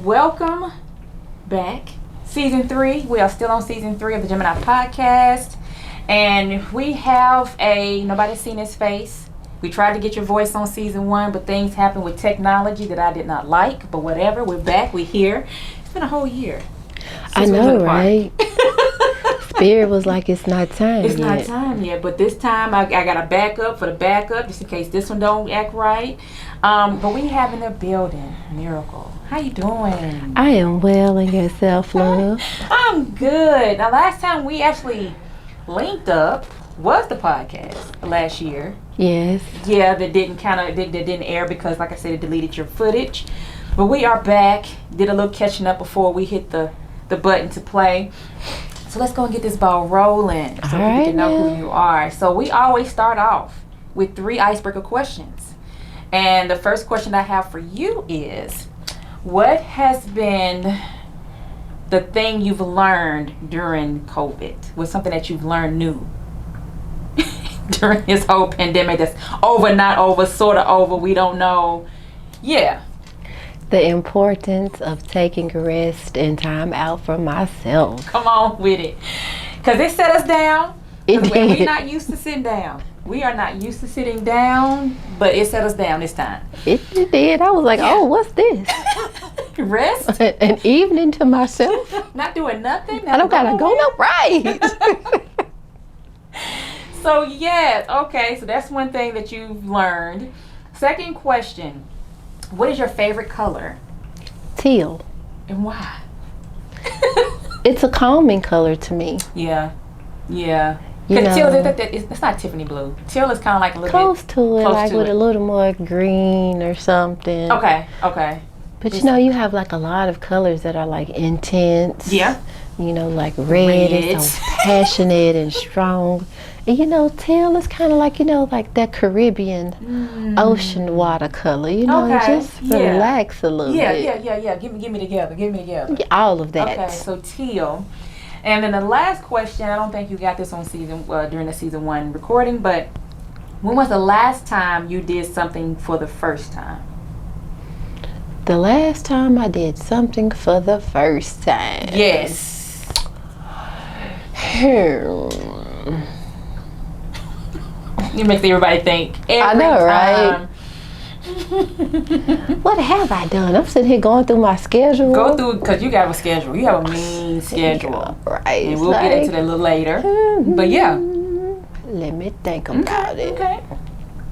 welcome back. Season 3. We are still on season 3 of the Gemini podcast. And we have nobody's seen his face. We tried to get your voice on season 1, but things happened with technology that I did not like. But whatever, we're back, we're here. It's been a whole year. I know, right? Spirit was like, it's not time It's not time yet, but this time I got a backup for the backup, just in case this one don't act right. But we have in the building, Miracle. How you doing? I am well, and yourself, love? I'm good. Now, last time we actually linked up was the podcast last year. Yes. Yeah, that didn't air because, like I said, it deleted your footage. But we are back. Did a little catching up before we hit the button to play. So let's go and get this ball rolling so people can know who you are. So we always start off with 3 icebreaker questions. And the first question I have for you is, what has been the thing you've learned during COVID? What's something that you've learned new during this whole pandemic that's over, not over, sort of over, we don't know? Yeah. The importance of taking rest and time out for myself. Come on with it. Because it set us down. We're not used to sitting down. We are not used to sitting down, but it set us down this time. It did. I was like, oh, what's this? Rest? An evening to myself? Not doing nothing? I don't gotta go no right. So, yes. Okay, so that's one thing that you've learned. Second question. What is your favorite color? Teal. And why? It's a calming color to me. Yeah. Yeah. You know, teal, it's not Tiffany blue. Teal is kind of like a little close bit to it, close like to with it. a little more green or something. Okay. But you know, you have like a lot of colors that are like intense. Yeah. You know, like red is so passionate and strong. And you know, teal is kind of like, you know, like that Caribbean ocean watercolor. You know, just relax a little bit. Yeah. Give me together. Yeah, all of that. Okay, so teal. And then the last question, I don't think you got this on during the season 1 recording, but when was the last time you did something for the first time? The last time I did something for the first time. Yes. You make everybody think. I know, right? What have I done? I'm sitting here going through my schedule. Go through, because you got a schedule. You have a mean schedule. Yeah, right. And we'll get into that a little later. But yeah. Let me think about it. Okay.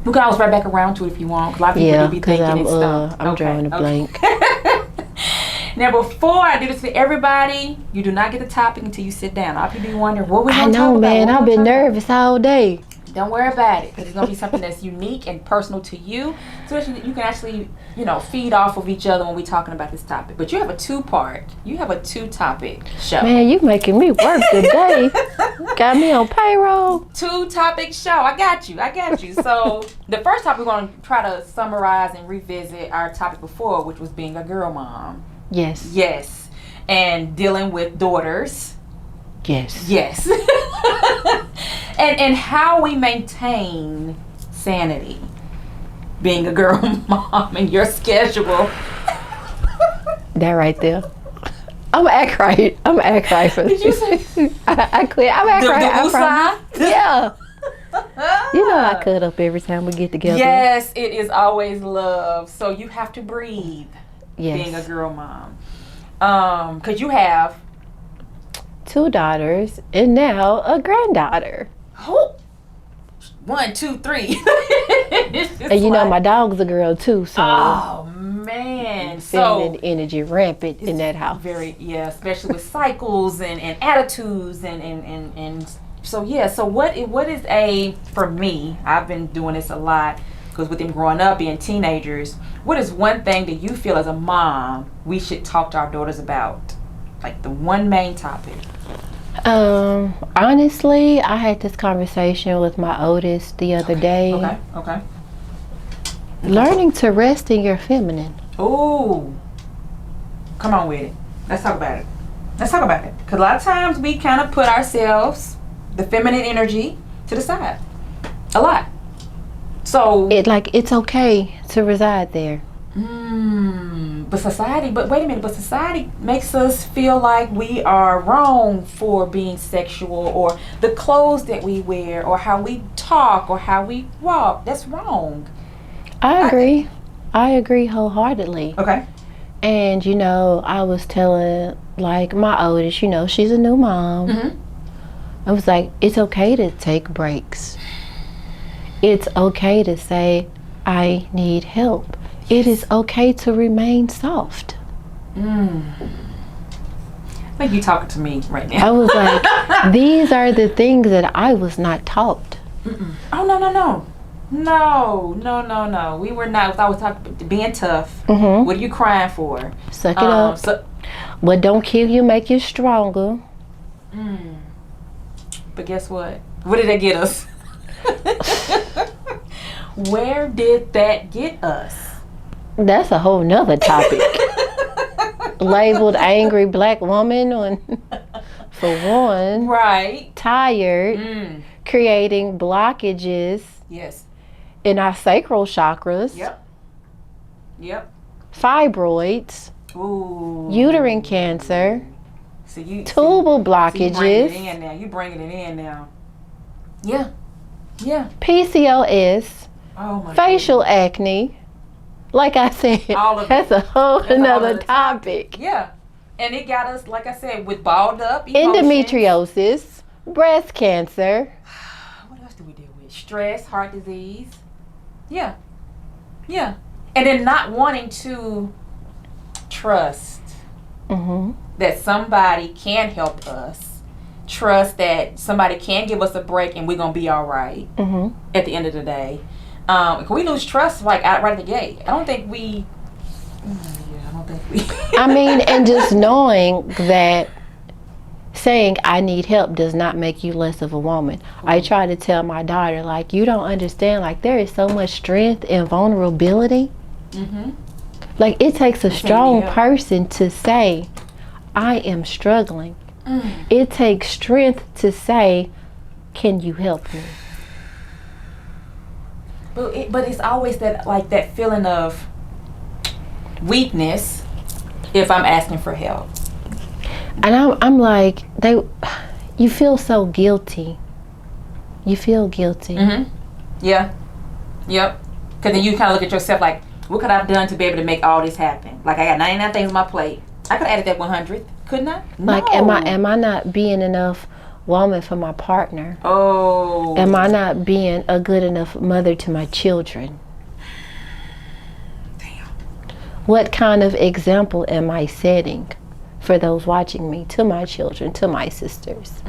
We can always right back around to it if you want. Because a lot of people do be thinking and stuff. I'm drawing a blank. Now, before I do this to everybody, you do not get the topic until you sit down. I'll be wondering what we're going to talk about. I know, man. I've been nervous all day. Don't worry about it, because it's going to be something that's unique and personal to you, so that you can actually, feed off of each other when we're talking about this topic. But you have a 2-topic show. Man, you making me work today. Got me on payroll. 2-topic show. I got you. So the first topic, we're going to try to summarize and revisit our topic before, which was being a girl mom. Yes. And dealing with daughters. Yes. and how we maintain sanity being a girl mom and your schedule. That right there. I'm gonna act right for this. Did you say? I quit. I'm act right. Yeah. You know I cut up every time we get together. Yes, it is always love. So you have to breathe. Yes. Being a girl mom. Because you have 2 daughters and now a granddaughter. Oh, 1, 2, 3. And you know my dog's a girl too, so oh man, feminine energy rampant in that house. Especially with cycles and attitudes and so yeah. So what is for me? I've been doing this a lot because with them growing up, being teenagers. What is one thing that you feel as a mom we should talk to our daughters about? Like the one main topic. Honestly, I had this conversation with my oldest the other day. Okay. Learning to rest in your feminine. Ooh. Come on with it. Let's talk about it. Because a lot of times we kind of put ourselves, the feminine energy, to the side. A lot. So it's okay to reside there. But wait a minute, but society makes us feel like we are wrong for being sexual, or the clothes that we wear, or how we talk, or how we walk. That's wrong. I agree. I agree wholeheartedly. Okay. And, you know, I was telling, like, my oldest, you know, she's a new mom. Mm-hmm. I was like, it's okay to take breaks. It's okay to say, I need help. It is okay to remain soft. I think you talking to me right now. I was like, these are the things that I was not taught. Mm-mm. Oh, no. No. We were not. I was talking about being tough. Mm-hmm. What are you crying for? Suck it up. What don't kill you make you stronger. But guess what? What did that get us? Where did that get us? That's a whole nother topic. Labeled angry black woman for one. Right. Tired. Creating blockages. Yes. In our sacral chakras. Yep. Fibroids. Ooh. Uterine cancer. So you tubal blockages. You bringing it in now. Yeah. PCOS. Oh my facial goodness. acne. Like I said, that's a whole another topic. Yeah. And it got us, like I said, with balled up emotions. Endometriosis, breast cancer. What else do we deal with? Stress, heart disease. Yeah. And then not wanting to trust that somebody can help us. Trust that somebody can give us a break and we're going to be all right at the end of the day. We lose trust like right at the gate. I don't think we. I mean, and just knowing that saying I need help does not make you less of a woman. I try to tell my daughter, like, you don't understand, like, there is so much strength in vulnerability. Like, it takes a strong person to say, I am struggling. It takes strength to say, can you help me? But it's always that feeling of weakness if I'm asking for help. And I'm like, you feel so guilty. You feel guilty. Yeah. Yep. Because then you kind of look at yourself like, what could I have done to be able to make all this happen? Like, I got 99 things on my plate. I could have added that 100th, couldn't I? Like, no. am I not being enough woman for my partner? Oh. Am I not being a good enough mother to my children? Damn. What kind of example am I setting for those watching me, to my children, to my sisters,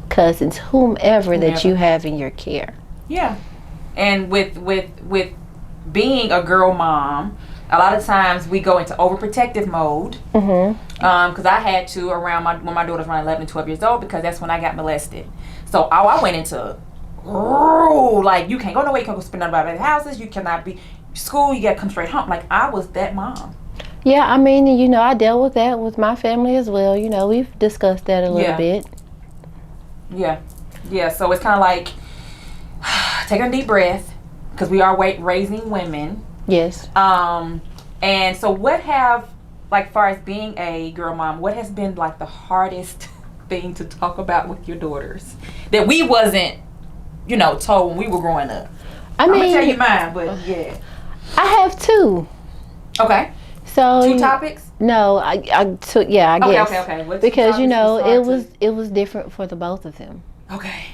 cousins, whomever that you have in your care? Yeah. And with being a girl mom, a lot of times we go into overprotective mode. Because I had to when my daughter was around 11 and 12 years old, because that's when I got molested. So I went into, like, you can't go nowhere, you can't go spend nobody's houses, you cannot be school, you got to come straight home. Like, I was that mom. Yeah, I mean, you know, I dealt with that with my family as well. You know, we've discussed that a little bit. Yeah, so it's kind of like taking a deep breath, because we are raising women. Yes. And so what have, like, far as being a girl mom, what has been like the hardest thing to talk about with your daughters that we wasn't, told when we were growing up? I'm gonna tell you mine, but yeah. I have two. Okay. So two topics? No, I guess. Okay. What's because it was different for the both of them. Okay.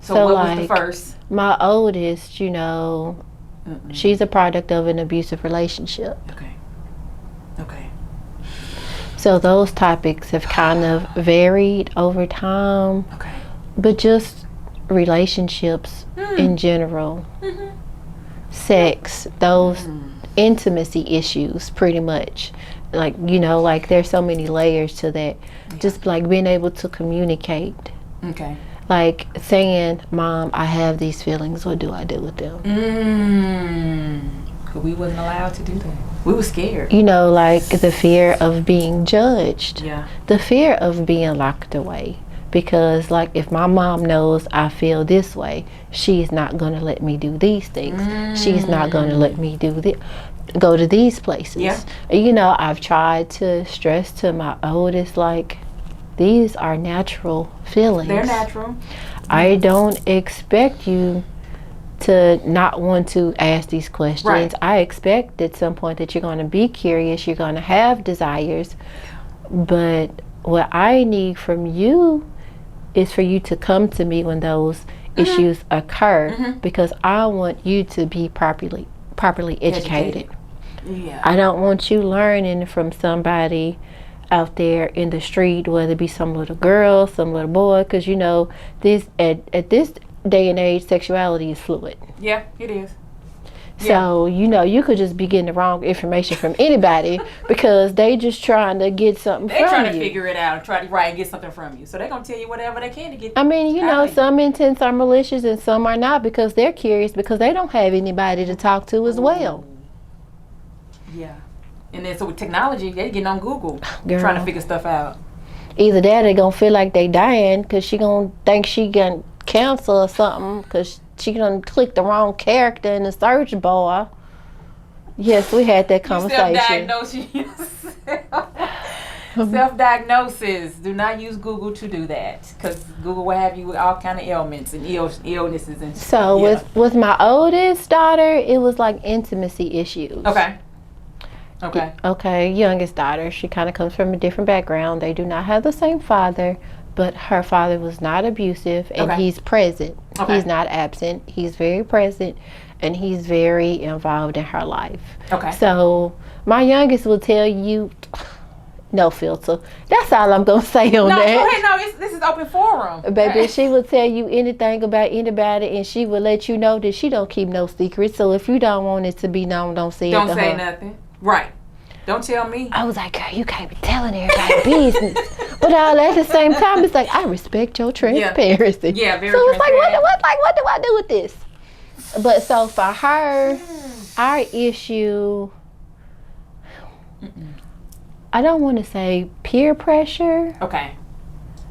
So what was the first? My oldest, she's a product of an abusive relationship. Okay. So those topics have kind of varied over time. Okay. But just relationships in general. Sex, those intimacy issues, pretty much. Like, like there's so many layers to that. Yeah. Just like being able to communicate. Okay. Like saying, Mom, I have these feelings. What do I do with them? Because we wasn't allowed to do that. We were scared. Like the fear of being judged. Yeah. The fear of being locked away. Because, like, if my mom knows I feel this way, she's not going to let me do these things. She's not going to let me do this. go to these places. Yeah. You know, I've tried to stress to my oldest, like, these are natural feelings. They're natural. I don't expect you to not want to ask these questions. Right. I expect at some point that you're going to be curious, you're going to have desires, but what I need from you is for you to come to me when those issues occur, because I want you to be properly educated. Yeah. I don't want you learning from somebody out there in the street, whether it be some little girl, some little boy, because you know this at this day and age, sexuality is fluid. Yeah, it is. So, you know, you could just be getting the wrong information from anybody because they just trying to get something from you. They trying to figure it out and try to get something from you. So they're going to tell you whatever they can to get. I mean, you know, some intents are malicious and some are not because they're curious because they don't have anybody to talk to as well. Yeah. And then so with technology, they're getting on Google Girl. trying to figure stuff out. Either that or they going to feel like they dying because she going to think she got cancer or something because she done clicked the wrong character in the search bar. Yes, we had that conversation. Self-diagnosis. Do not use Google to do that because Google will have you with all kind of ailments and illnesses and stuff. So with my oldest daughter, it was like intimacy issues. Okay, youngest daughter, she kind of comes from a different background. They do not have the same father, but her father was not abusive and he's present. He's not absent. He's very present and he's very involved in her life. So my youngest will tell you, no filter. That's all I'm going to say on that. No, go ahead. No, this is open forum. Baby, she will tell you anything about anybody and she will let you know that she don't keep no secrets. So if you don't want it to be known, don't say it to her. Don't say nothing. Right. Don't tell me. I was like, girl, you can't be telling everybody business. But at the same time, it's like, I respect your transparency. Yeah, very So it's like, transparent. what do I do with this? But so for her, our issue, I don't want to say peer pressure.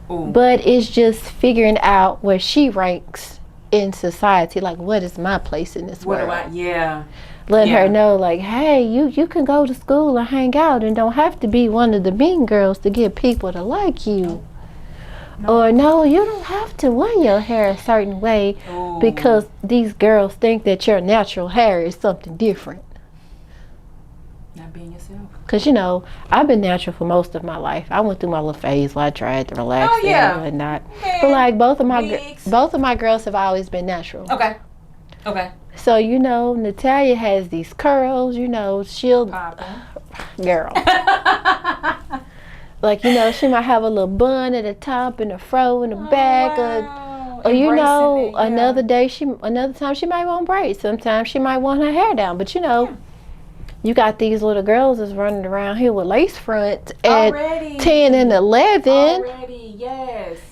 But it's just figuring out where she ranks in society. Like, what is my place in this world? Let her know, like, hey, you can go to school and hang out and don't have to be one of the mean girls to get people to like you. Or no, you don't have to wear your hair a certain way because these girls think that your natural hair is something different. Not being yourself. Because, you know, I've been natural for most of my life. I went through my little phase where I tried to relax and whatnot. But like both of my girls have always been natural. So, you know, Natalia has these curls, you know, she'll, girl. Like, you know, she might have a little bun at the top and a fro in the back. Or you know, another time she might want braids. Sometimes she might want her hair down. But, you know, you got these little girls that's running around here with lace fronts at 10 and 11.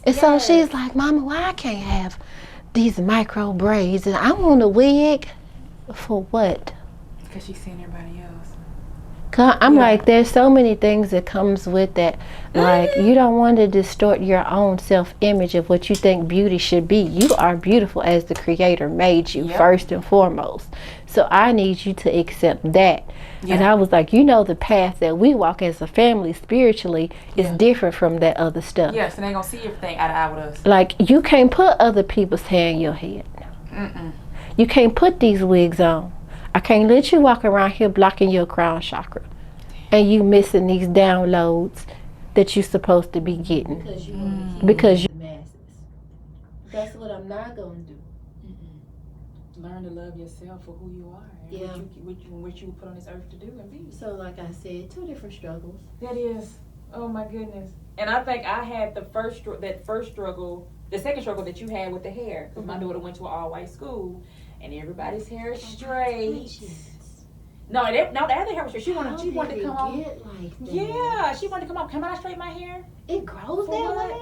And so she's like, Mama, why I can't have these micro braids and I want a wig? For what? Because she's seeing everybody else. I'm like, there's so many things that comes with that. Like, you don't want to distort your own self-image of what you think beauty should be. You are beautiful as the Creator made you, first and foremost. So I need you to accept that. And I was like, you know, the path that we walk as a family spiritually is different from that other stuff. Yes, and they gonna see everything eye to eye with us. Like, you can't put other people's hair in your head. You can't put these wigs on. I can't let you walk around here blocking your crown chakra and you missing these downloads that you're supposed to be getting. Because you're the masses. That's what I'm not going to do. Learn to love yourself for who you are and what you were put on this earth to do and be. So like I said, 2 different struggles. That is. Oh my goodness. And I think I had the first struggle, the second struggle that you had with the hair. Because my daughter went to an all-white school and everybody's hair is straight. No, the other hair was straight. She wanted to come home. Yeah, she wanted to come home. Can I straighten my hair? It grows that way?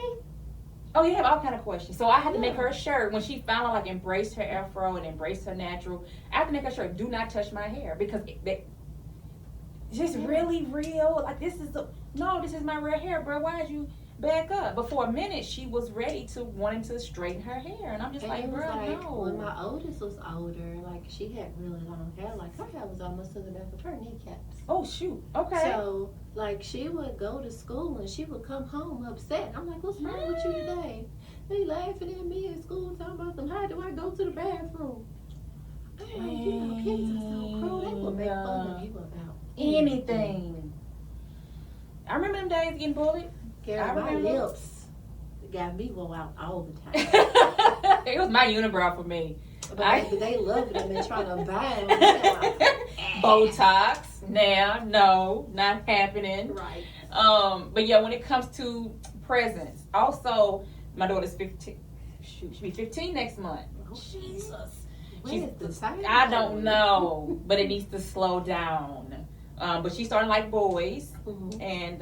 Oh, you have all kind of questions. So I had to make her a shirt when she finally like embraced her afro and embraced her natural. I had to make her a shirt. Do not touch my hair because it's just really real. Like this is my real hair, bro. Why is you? back up. But for a minute, she was ready to wanting to straighten her hair, and I'm just like, girl, no. When my oldest was older, like she had really long hair, like her hair was almost to the back of her kneecaps. Oh shoot, okay. So like she would go to school and she would come home upset. I'm like, what's wrong with you today? They laughing at me at school talking about them. How do I go to the bathroom? I'm like, you know, kids are so cruel. They will make fun of you about anything. I remember them days getting bullied. Girl, my lips got me go out all the time. It was my unibrow for me. But they love them and trying to buy them. Botox. Now, no, not happening. Right. But yeah, when it comes to presents, also my daughter's 15. Shoot, she'll be 15 next month. Oh, Jesus. I don't know, but it needs to slow down. But she's starting to like boys, and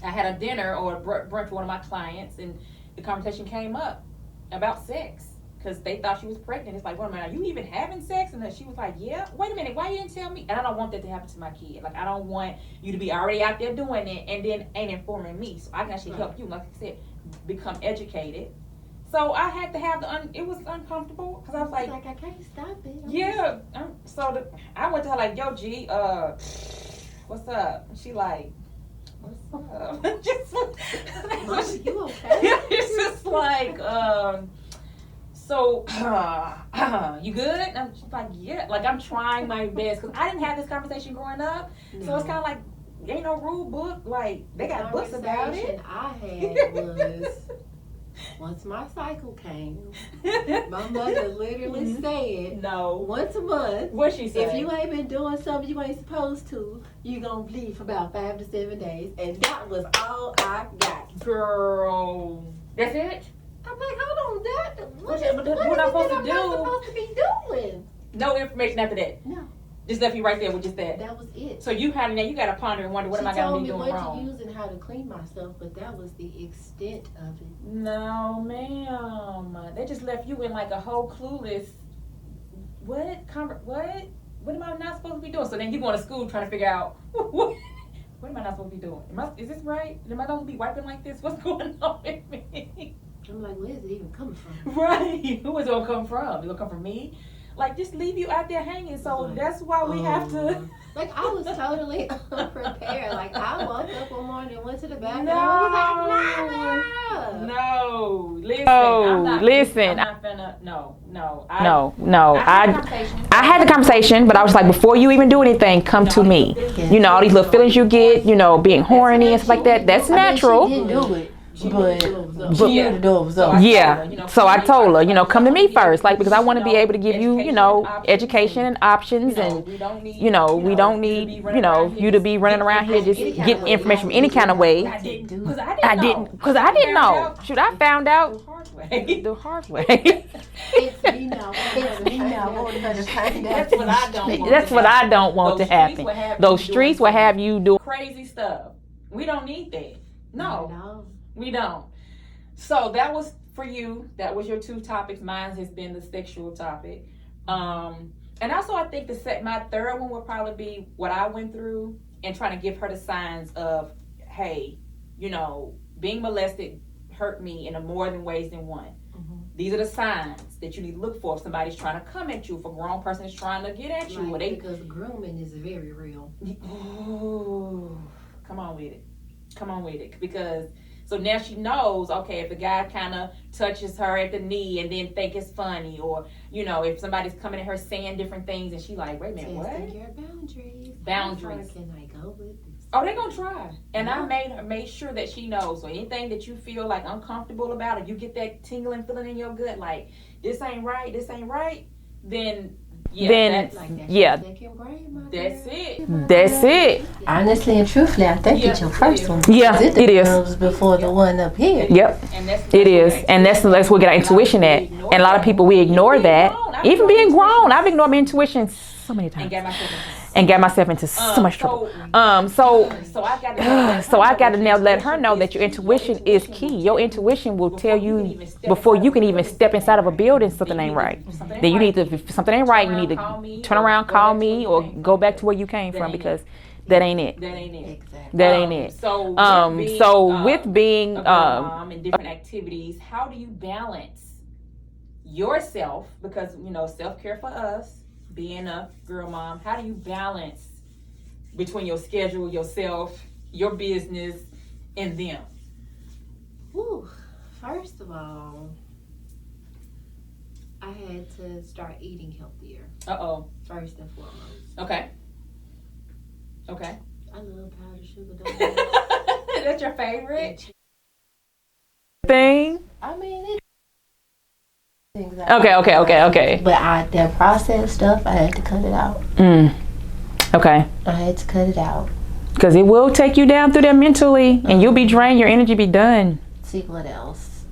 I had a dinner or a brunch with one of my clients, and the conversation came up about sex because they thought she was pregnant. It's like, wait a minute, are you even having sex? And then she was like, yeah. Wait a minute, why you didn't tell me? And I don't want that to happen to my kid. Like, I don't want you to be already out there doing it and then ain't informing me. So I can actually help you, like I said, become educated. So I had to have it was uncomfortable because I was like, I can't stop it. Yeah. I went to her like, yo, G, what's up? And she like, what's up? Just you okay? It's just like, so, you good? And I'm just like, yeah. Like, I'm trying my best because I didn't have this conversation growing up. No. So it's kind of like, ain't no rule book. Like, they got books about it. I had was, once my cycle came, my mother literally said, no, once a month. What she said? If you ain't been doing something you ain't supposed to, you gonna bleed for about 5 to 7 days. And that was all I got. Girl. That's it? I'm like, hold on, that. What I'm supposed to do? Supposed to be doing? No information after that. No. Just left you right there with just that. That was it. So you had you got to ponder and wonder what am I going to be doing wrong. She told me what to use and how to clean myself, but that was the extent of it. No, ma'am. They just left you in like a whole clueless. What am I not supposed to be doing? So then you going to school trying to figure out what am I not supposed to be doing? Is this right? Am I going to be wiping like this? What's going on with me? I'm like, where is it even coming from? Right. Who is it going to come from? Is it going to come from me? Like, just leave you out there hanging. So that's why we have to. Like, I was totally unprepared. Like, I woke up one morning and went to the bathroom. No. I was like, no. Listen. No. I'm not finna. No. I had the conversation, but I was like, before you even do anything, come to me. You know, all these little feelings you get, you know, being horny and stuff like that. That's natural. She didn't do it. But she knew the door was open. Yeah. So I told her, you know, come to me first, like, because I want to be able to give you, you know, education and options, and you know, we don't need, you know, you to be running around here just getting information from any kind of way. I didn't, because I didn't know. Shoot, I found out the hard way. It's me now. That's what I don't want to happen. Those streets will have you do crazy stuff. We don't need that. No. We don't. So that was for you. That was your 2 topics. Mine has been the sexual topic. And also I think my third one would probably be what I went through and trying to give her the signs of, hey, you know, being molested hurt me in more than ways than one. Mm-hmm. These are the signs that you need to look for if somebody's trying to come at you, if a grown person is trying to get at you. Because grooming is very real. Ooh, come on with it. Because so now she knows, okay, if the guy kind of touches her at the knee and then think it's funny, or, you know, if somebody's coming at her saying different things and she like, wait a minute, what? Your boundaries. Boundaries. Can I go with this? Oh, they're going to try. And I made sure that she knows. So anything that you feel like uncomfortable about, or you get that tingling feeling in your gut, like, this ain't right, then... That's it. Honestly and truthfully, I think it's your first one. Yeah, it is. Before the one up here. Yep, it is. And that's where we get our intuition at. And a lot of people, we ignore that. Even being grown, I've ignored my intuition so many times. And got myself into so much trouble. So I got to now let her know that your intuition is key. Your intuition will tell you before you can even step inside of a building something ain't right. Then you need to, if something ain't right, you need to turn around, call me, or go back to where you came from, because that ain't it. That ain't it. Exactly. That ain't it. With being a girl mom and different activities, how do you balance yourself? Because self-care for us, being a girl mom, how do you balance between your schedule, yourself, your business, and them? Whew. First of all, I had to start eating healthier. First and foremost. Okay. I love powdered sugar donuts. That's your favorite thing? I mean, Okay. But that processed stuff, I had to cut it out. Okay. I had to cut it out. Because it will take you down through there mentally, and you'll be drained. Your energy be done. See what else?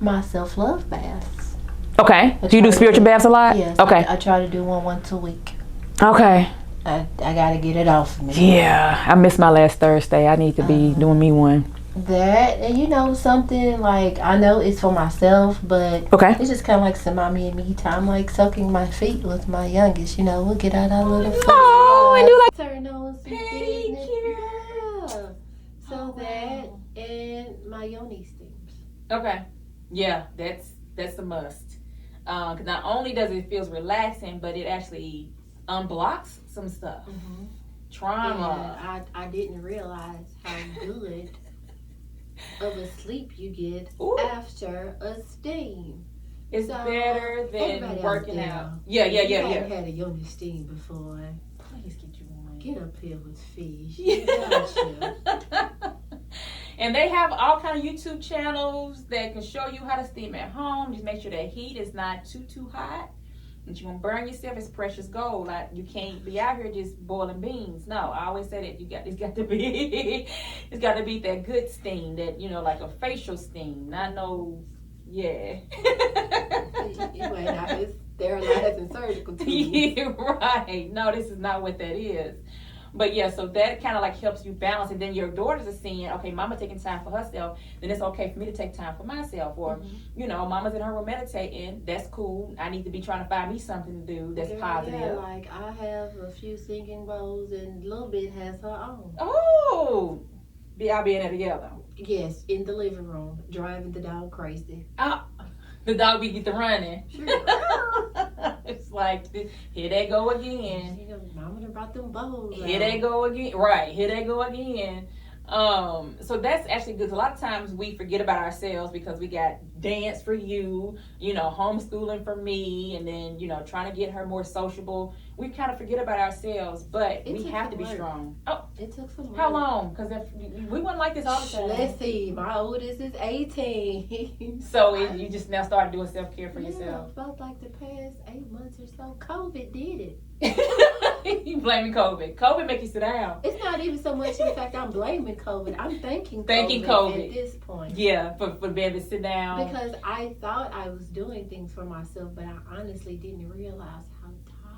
My self-love baths. Okay. Do you do spiritual baths a lot? Yes. Okay. I try to do one once a week. Okay. I gotta get it off of me. Yeah, I missed my last Thursday. I need to be doing me one. That, and something like, I know it's for myself, but it's just kind of like some mommy and me time, like soaking my feet with my youngest. We'll get out our little foot. Oh, and do like turn those pedicure. So that and my yoni steams. Okay. Yeah, that's a must. Because not only does it feel relaxing, but it actually unblocks some stuff. Mm-hmm. Trauma. And I didn't realize how good of a sleep you get after a steam. It's better than working out. Yeah. I haven't had a yoni steam before. Please get you one. Get up here with fish. And they have all kind of YouTube channels that can show you how to steam at home. Just make sure that heat is not too hot. And you're gonna burn yourself. It's precious gold. Like, you can't be out here just boiling beans. No, I always say that it's got to be that good steam, that like a facial steam, not no. Yeah. You ain't out here sterilizing surgical tools. Right. No, this is not what that is. But yeah, so that kind of like helps you balance, and then your daughters are seeing, okay, mama taking time for herself, then it's okay for me to take time for myself. Or, mama's in her room meditating, that's cool. I need to be trying to find me something to do that's positive. Yeah, like I have a few singing bowls, and Little Bit has her own. Oh, y'all being there together? Yes, in the living room, driving the dog crazy. The dog be get to running. Sure. It's like, here they go again. Mama done brought them bowls. Here they go again. Right, here they go again. So that's actually good. A lot of times we forget about ourselves because we got dance for you, homeschooling for me, and then, trying to get her more sociable. We kind of forget about ourselves, but we have to be strong. Oh, it took some work. How long? Because if we wouldn't like this all the time. Let's see, my oldest is 18. So you just now started doing self-care for yourself. About like the past 8 months or so, COVID did it. You blaming COVID. COVID make you sit down. It's not even so much in fact I'm blaming COVID. I'm thanking COVID at this point. Yeah, for being able to sit down. Because I thought I was doing things for myself, but I honestly didn't realize how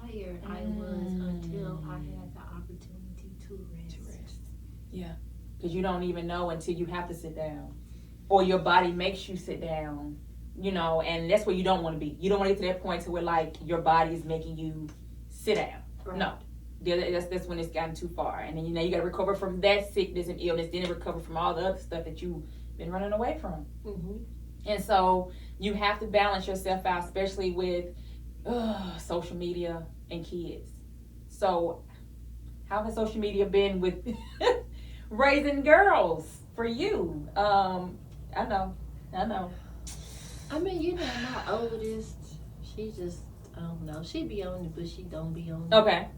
tired I was until I had the opportunity to rest. Yeah, because you don't even know until you have to sit down, or your body makes you sit down. And that's where you don't want to be. You don't want to get to that point to where like your body is making you sit down. Right. No. That's when it's gotten too far. And then you got to recover from that sickness and illness, then recover from all the other stuff that you've been running away from. Mm-hmm. And so you have to balance yourself out, especially with social media and kids. So how has social media been with raising girls for you? I know. I mean, my oldest, she just, I don't know. She be on it, but she don't be on it. Okay.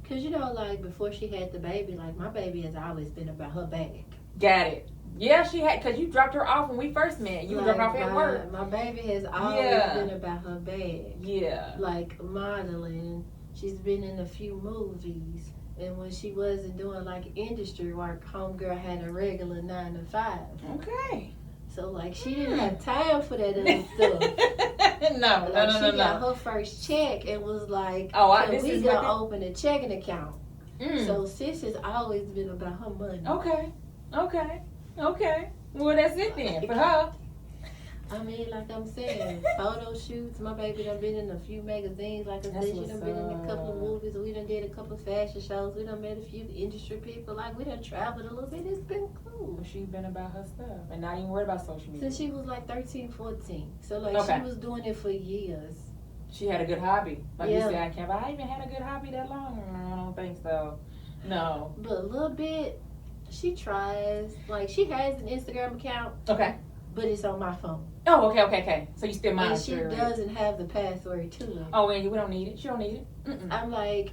Because, like, before she had the baby, like, my baby has always been about her bag. Got it. Yeah, she had, because you dropped her off when we first met. You dropped her off at work. My baby has always been about her bag. Yeah. Like, modeling. She's been in a few movies. And when she wasn't doing, like, industry work, homegirl had a regular 9 to 5. Okay. So, like, she didn't have time for that other stuff. No. She got her first check and was like, we gonna open a checking account. So, sis has always been about her money. Okay. Well, that's it then for her. I mean, like I'm saying, photo shoots. My baby done been in a few magazines. Like I said, she done been in a couple of movies. We done did a couple of fashion shows. We done met a few industry people. Like, we done traveled a little bit. It's been cool. She's been about her stuff and not even worried about social media. Since she was like 13, 14. So, like, she was doing it for years. She had a good hobby. Like you said, I even had a good hobby that long? I don't think so. No. But a little bit, she tries. Like, she has an Instagram account. Okay. But it's on my phone. Oh, okay. So you still monitor. And she doesn't have the password to it. Oh, and we don't need it. She don't need it. I'm like,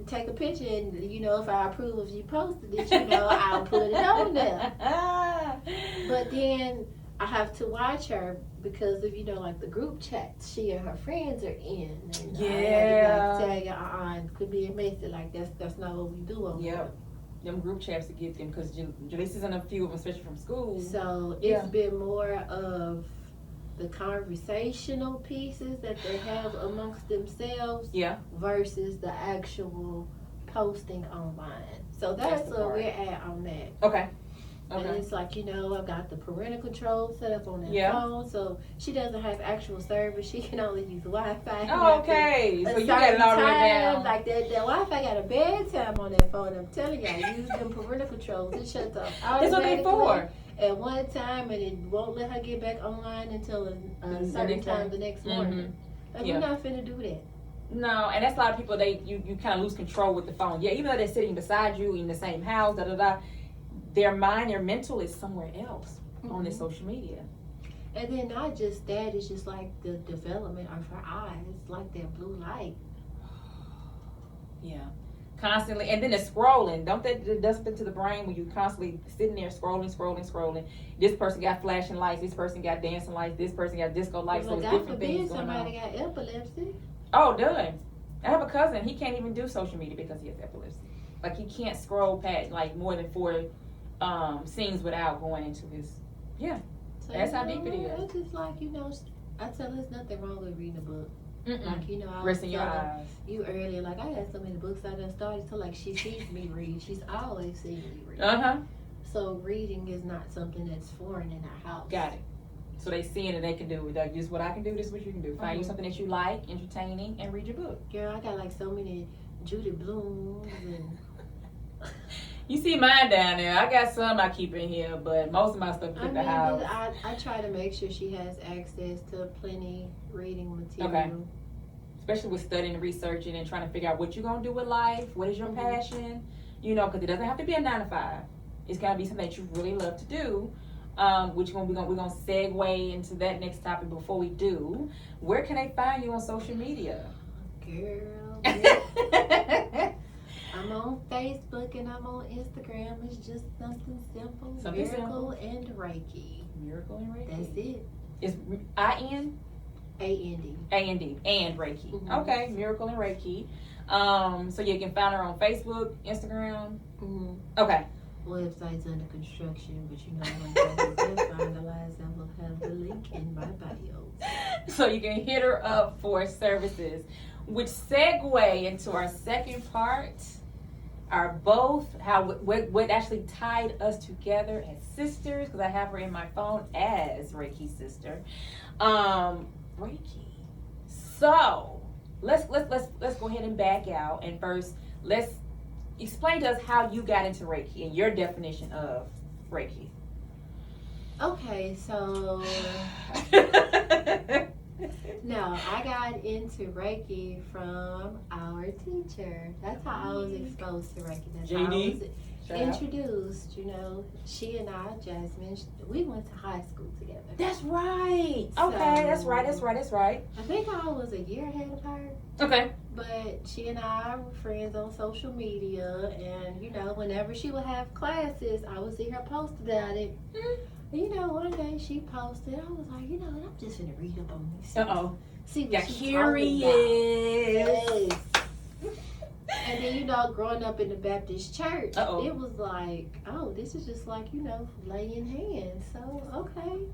take a picture and, you know, if I approve if you posted it, you know, I'll put it on there. But then I have to watch her because of, you know, like the group chats she and her friends are in. And I had to like, tell you, could be a message. Like, that's not what we do over there. Them group chats to get them because Jaleesa's in a few of them, especially from school. So it's been more of the conversational pieces that they have amongst themselves versus the actual posting online. So that's where we're at on that. Okay. And it's like, you know, I've got the parental control set up on that phone, so she doesn't have actual service. She can only use Wi-Fi. Oh, okay. So you got it all the way down. Like that Wi-Fi got a bedtime on that phone. I'm telling you, I use them parental controls. It shuts off automatically. That's what they for. At one time, and it won't let her get back online until a certain time the next morning. Like, we're not finna do that. No, and that's a lot of people, you kind of lose control with the phone. Yeah, even though they're sitting beside you in the same house, their mind, their mental is somewhere else on their social media. And then not just that, it's just like the development of her eyes, like that blue light. Yeah. Constantly, and then the scrolling. Don't that does something to the brain when you constantly sitting there scrolling. This person got flashing lights. This person got dancing lights. This person got disco lights. Well, so God different things going on. Somebody got epilepsy. Oh, done. I have a cousin. He can't even do social media because he has epilepsy. Like, he can't scroll past like more than 4 scenes without going into his. Yeah, so that's how deep it is. It's just like, you know, I tell her there's nothing wrong with reading a book. Like, you know, I was resting your eyes. You earlier, like, I had so many books I done started, so like she sees me read. She's always seen me read. So reading is not something that's foreign in our house. Got it. So they seeing that they can do it. Like, this is what I can do. This is what you can do. Find you something that you like, entertaining, and read your book. Girl, I got like so many Judy Blooms and. You see mine down there. I got some I keep in here, but most of my stuff is at the house. I try to make sure she has access to plenty reading material. Okay. Especially with studying and researching and trying to figure out what you're going to do with life. What is your passion? You know, because it doesn't have to be a 9 to 5. It's got to be something that you really love to do. Which we're going to segue into that next topic. Before we do, where can they find you on social media? Girl. I'm on Facebook and I'm on Instagram. It's just something simple. Miracle and Reiki. Miracle and Reiki. That's it. It's I-N? A-N-D. A-N-D. And Reiki. Okay. Miracle and Reiki. So you can find her on Facebook, Instagram. Okay. Website's under construction, but you know when it's finalized, I will have the link in my bio. So you can hit her up for services. Which segue into our second part. What actually tied us together as sisters, because I have her in my phone as Reiki sister. Reiki. So let's go ahead and back out, and first let's explain to us how you got into Reiki and your definition of Reiki. Okay, so no, I got into Reiki from our teacher. That's how I was exposed to Reiki. That's how I was introduced. You know, she and I, Jasmine, we went to high school together. That's right. Okay, that's right. I think I was a year ahead of her. Okay. But she and I were friends on social media, and you know, whenever she would have classes, I would see her post about it. You know, one day she posted, I was like, you know, I'm just gonna read up on this. See what she's curious. Yes. And then, you know, growing up in the Baptist church, it was like, oh, this is just like, you know, laying hands. So, okay.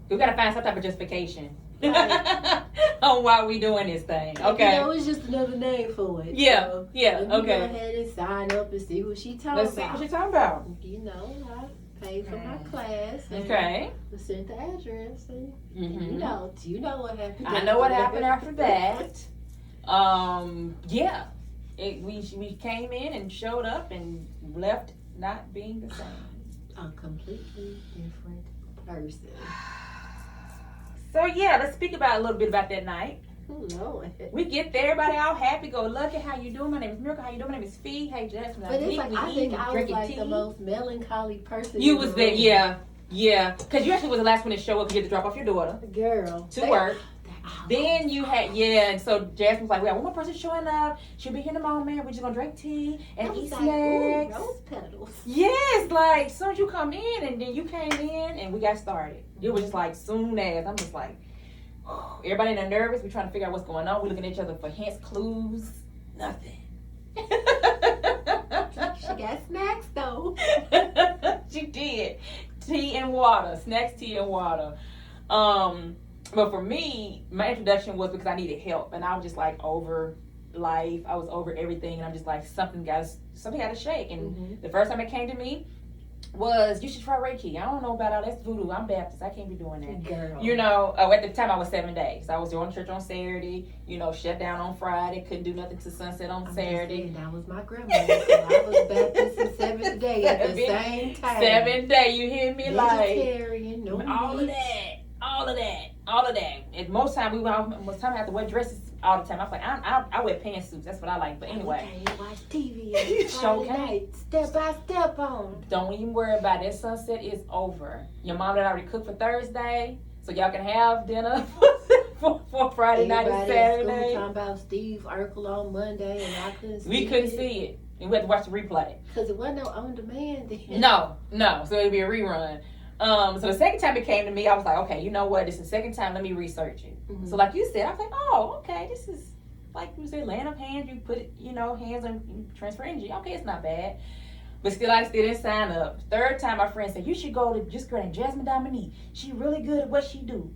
We gotta find some type of justification on why we doing this thing. Okay. You know, it's just another name for it. Yeah, so okay. Go ahead and sign up and see what she talking about. Let's see what she talking about. You know, paid for my class. Okay. Sent the address. And you know what happened. I know what happened after that. Yeah. We came in and showed up and left not being the same. A completely different person. So yeah, let's speak about a little bit about that night. Oh Lord. We get there, everybody all happy, go lucky. How you doing? My name is Miracle. How you doing? My name is Fee. Hey, Jasmine. But it's like I think I was like the most melancholy person. You was there, yeah. Because you actually was the last one to show up because you had to drop off your daughter. Girl. To work. Then you had, and so Jasmine was like, we have one more person showing up. She'll be here in a moment. We're just going to drink tea and eat snacks. Rose petals. Yes, like, soon as you come in, and then you came in, and we got started. It was just like, soon as. I'm just like, everybody in there nervous. We're trying to figure out what's going on. We're looking at each other for hints, clues, nothing. She got snacks, though. She did. Tea and water. Snacks, tea, and water. But for me, my introduction was because I needed help, and I was just like over life. I was over everything, and I'm just like something got to shake. And the first time it came to me was, you should try Reiki. I don't know about all that's voodoo. I'm Baptist. I can't be doing that. Girl. You know, at the time I was 7 days. I was going to church on Saturday. You know, shut down on Friday. Couldn't do nothing till sunset on Saturday. That was my grandmother. So I was Baptist in 7th day at the same time. 7th day. You hear me? Vegetarian, like no all meat. of that. And most time I have to wear dresses all the time. I was like, I wear pantsuits. That's what I like. But anyway, Okay, you watch TV and Friday night, step by step on. Don't even worry about it. Sunset is over. Your mom had already cooked for Thursday, so y'all can have dinner for Friday night and Saturday. Talking about Steve Urkel on Monday, and I couldn't see it. We couldn't see it, and we had to watch the replay. Because it wasn't no on demand then. No. So it'd be a rerun. So the second time it came to me, I was like, okay, you know what? This is the second time. Let me research it. So like you said, I was like, oh, okay, this is like you said, land of hands. You put it, hands on, you transfer energy. Okay, it's not bad. But still, I still didn't sign up. Third time, my friend said, you should go to this girl named Jasmine Dominique. She really good at what she do.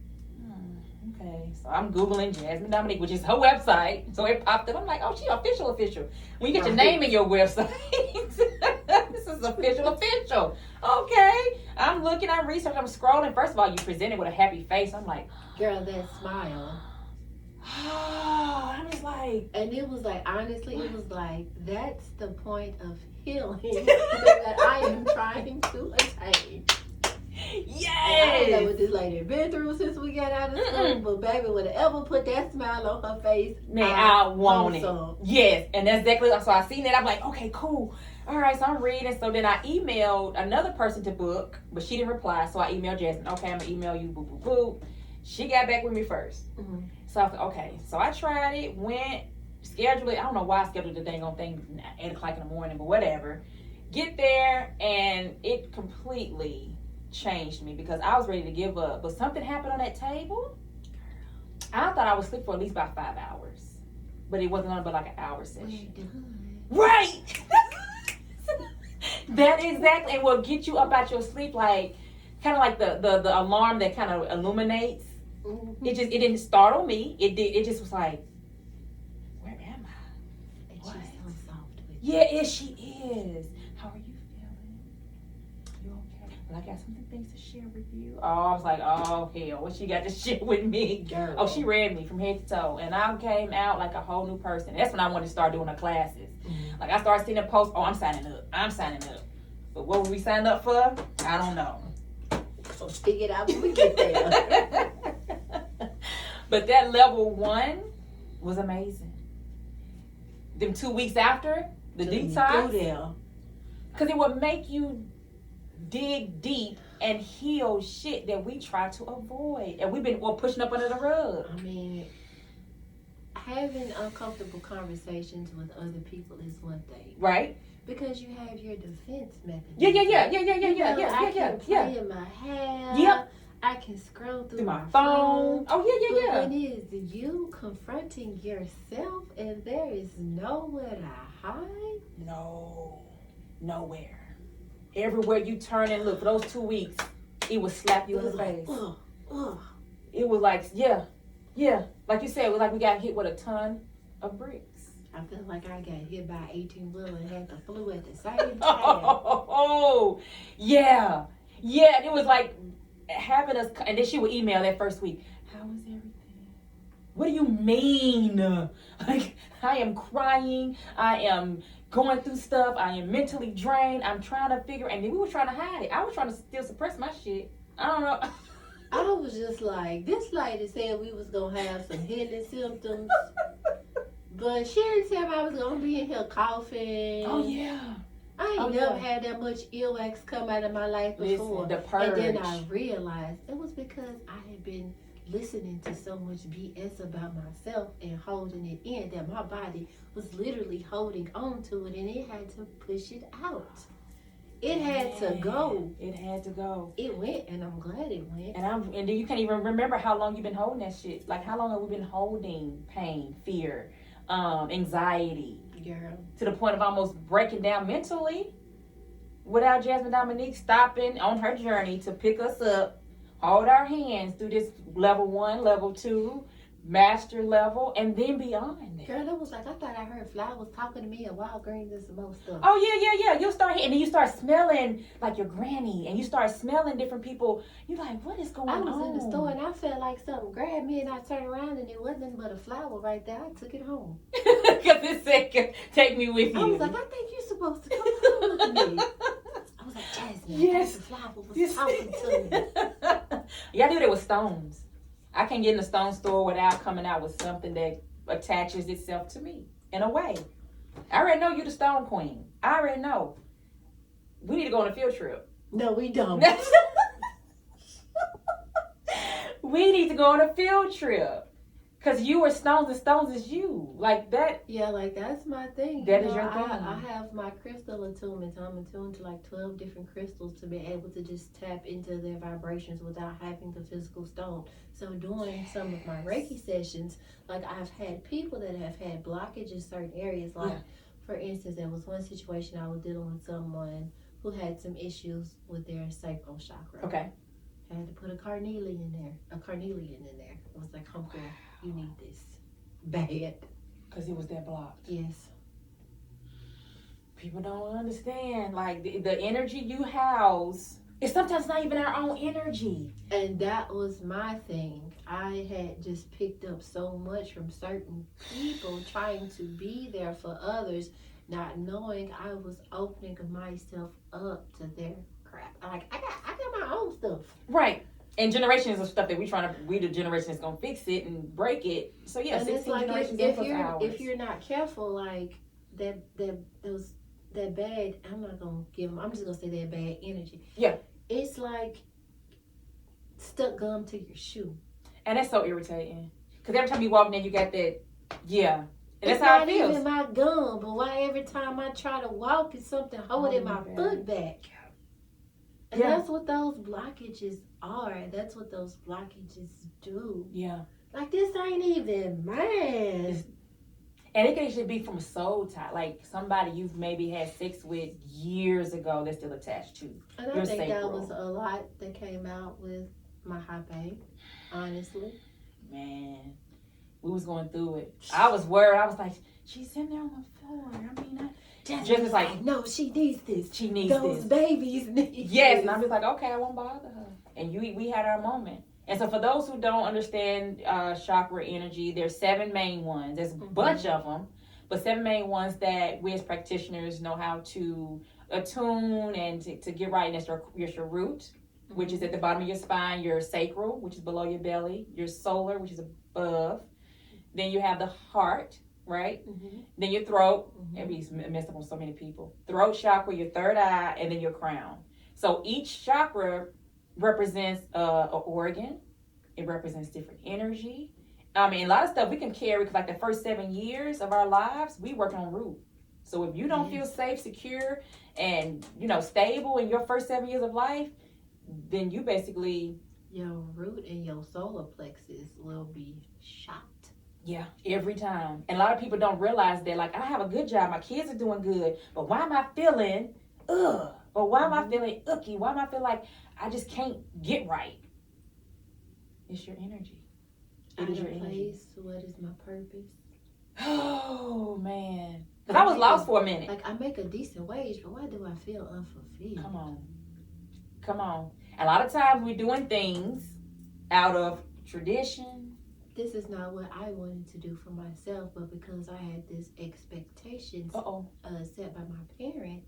Okay, so I'm Googling Jasmine Dominique, which is her website. So it popped up. I'm like, oh, she official. When you get your name in your website, this is official. Okay, I'm looking, I'm researching, I'm scrolling. First of all, you presented with a happy face. I'm like, girl, that smile. I'm just like, and it was like, honestly, it was like, that's the point of healing that I am trying to attain. Yes. I don't know what this lady been through since we got out of school, but baby, would have ever put that smile on her face. Man, I want it. Yes, and that's exactly. So I seen it. I'm like, okay, cool. All right, so I'm reading. So then I emailed another person to book, but she didn't reply. So I emailed Jasmine. Okay, I'm gonna email you. Boo, boo, boo. She got back with me first. So I was like, okay. So I tried it. Went scheduled it. I don't know why I scheduled the dang on thing 8 o'clock in the morning, but whatever. Get there, and it completely changed me because I was ready to give up. But something happened on that table. I thought I would sleep for at least about 5 hours, but it wasn't but like an hour session. Right. That exactly, and will get you up out your sleep, like kind of like the alarm that kind of illuminates. It didn't startle me. It just was like, where am I? And she's so soft with you. Yeah, she is. How are you feeling? You okay? Well, I got some things to share with you. Oh, I was like, oh hell, what she got to share with me? Girl. Oh, she read me from head to toe, and I came out like a whole new person. That's when I wanted to start doing her classes. Like I started seeing a post. Oh, I'm signing up. But what were we signing up for? I don't know. So figure it out when we get there. But that level 1 was amazing. Them 2 weeks after the detox, because it would make you dig deep and heal shit that we try to avoid, and we've been pushing up under the rug. I mean, having uncomfortable conversations with other people is one thing, right? Because you have your defense mechanism. Yeah. I can play in my hair. Yep. I can scroll through my phone. Oh yeah. But when it is you confronting yourself and there is nowhere to hide? No, nowhere. Everywhere you turn and look, for those 2 weeks, it would slap you in the face. It was like, yeah. Like you said, it was like we got hit with a ton of bricks. I feel like I got hit by an 18-wheeler and had the flu at the same time. Oh, yeah. Yeah, it was like having us, and then she would email that first week, how is everything? What do you mean? Like, I am crying. I am going through stuff. I am mentally drained. I'm trying to figure, and then we were trying to hide it. I was trying to still suppress my shit. I don't know. I was just like, this lady said we was going to have some hidden symptoms. But she didn't tell me I was going to be in here coughing. Oh, yeah. I ain't never had that much earwax come out of my life before. Listen, the purge. And then I realized it was because I had been listening to so much BS about myself and holding it in that my body was literally holding on to it and it had to push it out. It had to go. It had to go. It went, and I'm glad it went. And then you can't even remember how long you've been holding that shit. Like, how long have we been holding pain, fear, anxiety? Girl. To the point of almost breaking down mentally. Without Jasmine Dominique stopping on her journey to pick us up, hold our hands through this level 1, level 2, master level, and then beyond that. Girl, it was like, I thought I heard flowers talking to me and wild greens and some more stuff. Oh, yeah. You'll start, and then you start smelling like your granny, and you start smelling different people. You're like, what is going on? I was in the store, and I felt like something grabbed me, and I turned around, and it wasn't but a flower right there. I took it home. Because it said, take me with you. I was like, I think you're supposed to come home with me. I was like, Jasmine, yes. the flower was talking to me. Yeah, I knew there was stones. I can't get in the stone store without coming out with something that attaches itself to me in a way. I already know you the stone queen. I already know. We need to go on a field trip. No, we don't. We need to go on a field trip. Because you are stones and stones is you. Like that. Yeah, like that's my thing. That is your thing. I have my crystal attunement. I'm attuned to like 12 different crystals to be able to just tap into their vibrations without having the physical stone. So during some of my Reiki sessions, like I've had people that have had blockages in certain areas. Like, for instance, there was one situation I was dealing with someone who had some issues with their sacral chakra. Okay. I had to put a carnelian in there. It was like, Humphrey, you need this bad. Because it was that blocked. Yes. People don't understand. Like the energy you house is sometimes not even our own energy. And that was my thing. I had just picked up so much from certain people trying to be there for others, not knowing I was opening myself up to their crap. Like I got my own stuff. Right. And generations of stuff that we the generation that's gonna fix it and break it. So yeah, 16 like generations if you're not careful, like that bad, I'm just gonna say that bad energy. Yeah. It's like stuck gum to your shoe. And that's so irritating. Because every time you walk in, you got that, yeah. And it's that's how it not feels. even my gum, but why every time I try to walk, it's something holding my foot back. And that's what those blockages are. That's what those blockages do. Yeah. Like, this ain't even mine. And it can actually be from a soul tie. Like, somebody you've maybe had sex with years ago that's still attached to. And I think that was a lot that came out with my high babe, honestly. Man, we was going through it. I was worried. I was like, she's in there on the floor. I mean, just was like, no, she needs this. She needs those babies need Yes, and I'm just like, okay, I won't bother her. And we had our moment. And so for those who don't understand chakra energy, there's 7 main ones. There's a bunch of them, but 7 main ones that we as practitioners know how to attune and to get right. And that's your root, which is at the bottom of your spine, your sacral, which is below your belly, your solar, which is above. Then you have the heart, right? Then your throat. Everybody's messed up on so many people. Throat chakra, your third eye, and then your crown. So each chakra represents an organ. It represents different energy. I mean, a lot of stuff we can carry because like the first 7 years of our lives, we work on root. So if you don't feel safe, secure, and stable in your first 7 years of life, then you basically your root and your solar plexus will be shot. Yeah, every time. And a lot of people don't realize that, like, I have a good job, my kids are doing good, but why am I feeling ugh? Or why am I feeling icky? Why am I feeling like I just can't get right? It's your energy. It is your energy. What is my purpose? Oh, man. Because I was lost for a minute. Like, I make a decent wage, but why do I feel unfulfilled? Come on. A lot of times we're doing things out of tradition. This is not what I wanted to do for myself, but because I had this expectations set by my parents,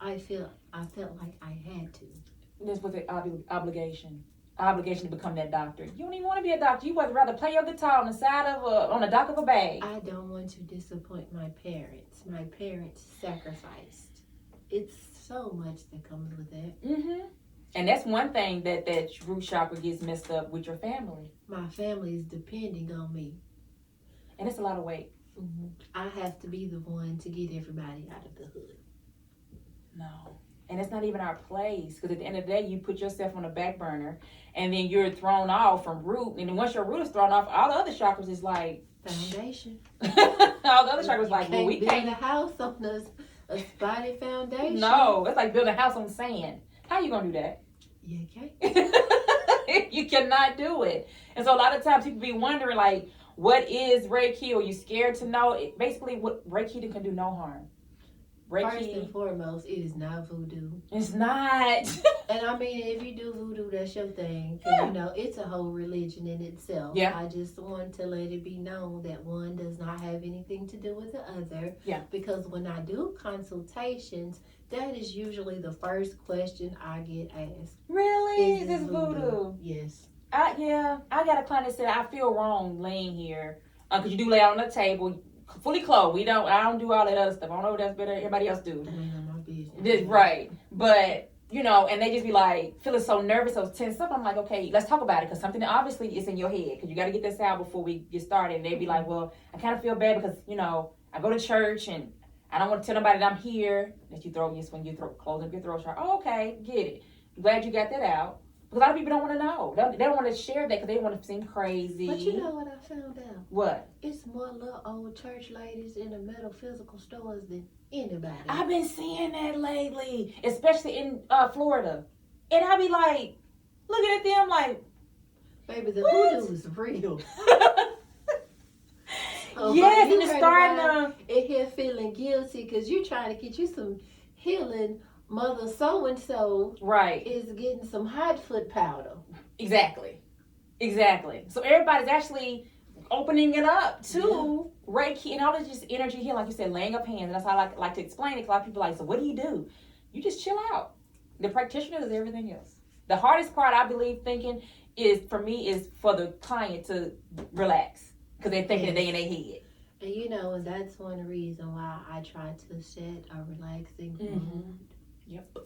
I felt like I had to. This was an obligation. Obligation to become that doctor. You don't even want to be a doctor. You would rather play your guitar on the side of on the dock of a bag. I don't want to disappoint my parents. My parents sacrificed. It's so much that comes with that. Mm-hmm. And that's one thing that root chakra gets messed up with your family. My family is depending on me. And it's a lot of weight. Mm-hmm. I have to be the one to get everybody out of the hood. No. And it's not even our place. Because at the end of the day, you put yourself on the back burner. And then you're thrown off from root. And then once your root is thrown off, all the other chakras is like... Foundation. All the other chakras like, well, we can't build a house on a spotty foundation. No. It's like building a house on sand. How you going to do that? You can't. You cannot do it. And so a lot of times people be wondering, like, what is Reiki? Or you scared to know? Basically, what Reiki can do no harm. Reiki, first and foremost, it is not voodoo. It's not. And I mean, if you do voodoo, that's your thing. Because, you know, it's a whole religion in itself. Yeah. I just want to let it be known that one does not have anything to do with the other. Yeah. Because when I do consultations, that is usually the first question I get asked. Really? Is this voodoo? Yes. I got a client that said, I feel wrong laying here. Because you do lay out on the table, fully clothed. I don't do all that other stuff. I don't know what that's better. Everybody else do. That ain't none of my business. This, right. But, you know, and they just be like, feeling so nervous, so tense up. I'm like, okay, let's talk about it. Because something that obviously is in your head. Because you got to get this out before we get started. And they be like, well, I kind of feel bad because, you know, I go to church and I don't want to tell nobody that I'm here. That you throw just when you close up your throat chart. Oh, okay, get it. Glad you got that out. Because a lot of people don't want to know. They don't want to share that because they want to seem crazy. But you know what I found out? What? It's more little old church ladies in the metaphysical stores than anybody. I've been seeing that lately, especially in Florida. And I be like, looking at them like, baby, the voodoo is real. Yes, and it's starting to... In here feeling guilty because you're trying to get you some healing. Mother so-and-so right is getting some hot foot powder. Exactly. So everybody's actually opening it up to Reiki and all this just energy here, like you said, laying up hands. And that's how I like to explain it. A lot of people are like, so what do? You just chill out. The practitioner is everything else. The hardest part, I believe, is for the client to relax. Because they're thinking that they in their head. And you know, and that's one reason why I try to set a relaxing mood. Yep.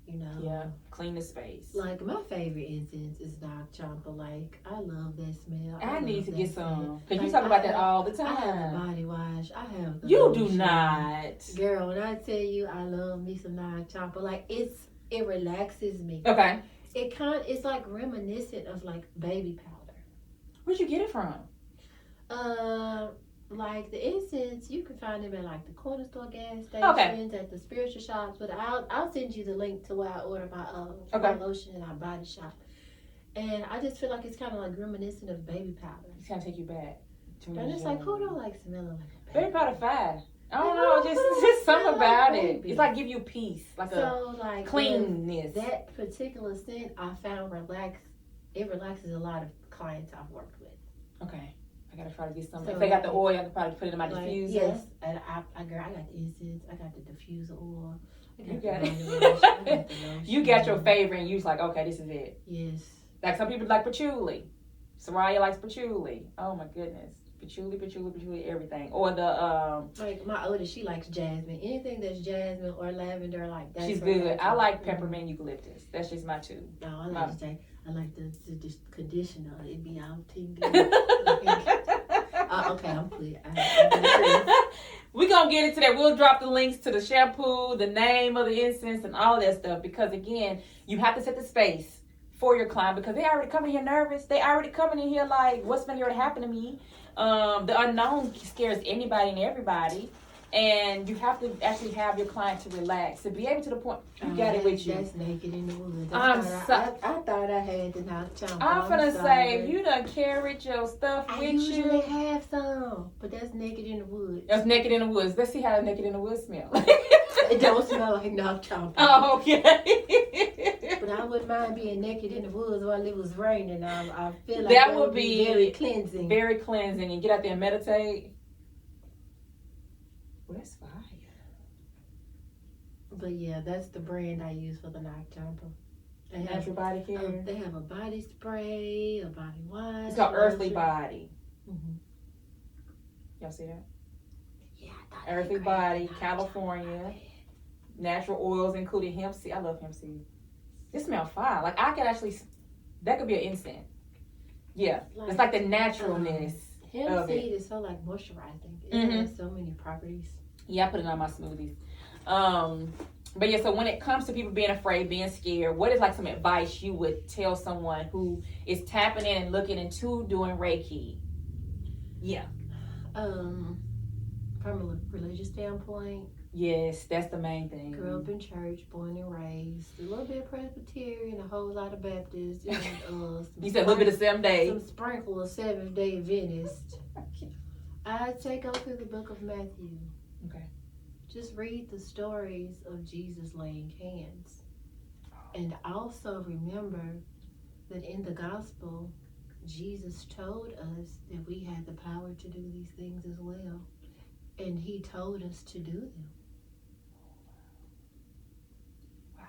You know. Yeah. Clean the space. Like my favorite incense is Dark Champa. Like I love that smell. I need to get some. Because like, you talk about that all the time. I have a body wash. I have. The you lotion. do not. Girl, when I tell you I love me some Dark Champa, like it relaxes me. Okay. It's like reminiscent of like baby powder. Where'd you get it from? Like the incense, you can find them at like the corner store, gas stations, at the spiritual shops. But I'll send you the link to where I order my lotion in our body shop. And I just feel like it's kind of like reminiscent of baby powder. It's gonna take you back. And it's like, who don't like smelling like baby powder? Fine. I don't know, just something about it. It's like give you peace, like a cleanness. That particular scent I found it relaxes a lot of clients I've worked with. Okay. I gotta try to get some. If they got the oil, I could probably put it in my diffuser. Yes, and I got the incense. I got the diffuser oil. You got it. You got your favorite, and you was like, okay, this is it. Yes. Like some people like patchouli. Soraya likes patchouli. Oh my goodness, patchouli, everything. Or the like my oldest, she likes jasmine. Anything that's jasmine or lavender, like that. She's good. I like peppermint eucalyptus. That's just my two. No, I like the conditioner. It be all tingly. Okay, I'm clear. We're going to get into that. We'll drop the links to the shampoo, the name of the incense, and all that stuff. Because, again, you have to set the space for your client. Because they already coming here nervous. They already coming in here like, what's going to happen to me? The unknown scares anybody and everybody. And you have to actually have your client to relax, to be able to the point you got it with you. That's naked in the woods. I thought I had the knock chomp. I'm finna say, you done carried your stuff with you. I usually have some, but that's naked in the woods. That's naked in the woods. Let's see how the naked in the woods smell. It don't smell like knock chomp. Oh, okay. But I wouldn't mind being naked in the woods while it was raining. I feel like that would be very cleansing. Very cleansing, and get out there and meditate. Well, that's fire. But yeah, that's the brand I use for the knock chomper. Natural body care. They have a body spray, a body wash. It's called Earthly Body. Mm-hmm. Y'all see that? Yeah, Earthly Body, California. Natural oils, including hemp seed. I love hemp seed. It smells fire. Like I could actually, that could be an incense. Yeah, it's like the naturalness. Hemp seed is so like moisturizing. It has so many properties. Yeah, I put it on my smoothies. But yeah, so when it comes to people being afraid, being scared, what is like some advice you would tell someone who is tapping in and looking into doing Reiki? Yeah. From a religious standpoint. Yes, that's the main thing. Grew up in church, born and raised. A little bit of Presbyterian, a whole lot of Baptist. And, you said a little bit of Seventh Day. Some sprinkle of Seventh Day Adventist. I'd say go through the book of Matthew. Okay. Just read the stories of Jesus laying hands. And also remember that in the gospel, Jesus told us that we had the power to do these things as well. And he told us to do them. Wow.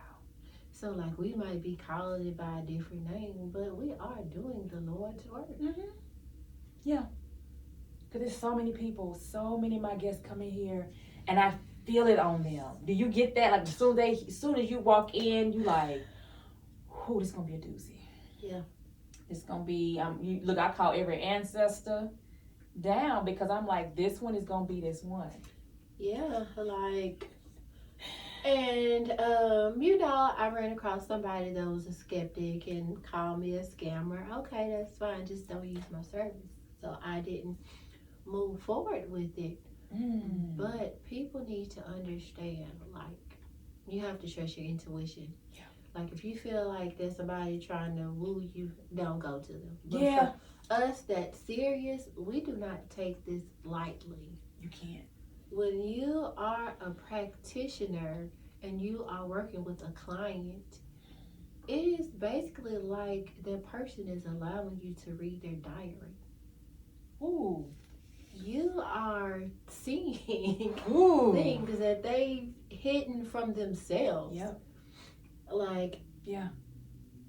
So like we might be calling it by a different name, but we are doing the Lord's work. Mm-hmm. Yeah. Because there's so many people, so many of my guests come in here, and I feel it on them. Do you get that? Like as soon as you walk in, you like, "Whoo, this is gonna be a doozy." Yeah. It's gonna be. Look, I call every ancestor down because I'm like, this one is gonna be this one. Yeah, like, and I ran across somebody that was a skeptic and called me a scammer. Okay, that's fine. Just don't use my service. So I didn't move forward with it. But people need to understand, like, you have to trust your intuition. Yeah. Like, if you feel like there's somebody trying to woo you, don't go to them. But yeah. for us that's serious, we do not take this lightly. You can't. When you are a practitioner and you are working with a client, it is basically like that person is allowing you to read their diary. Ooh. You are seeing things that they've hidden from themselves. Yep. Like, yeah,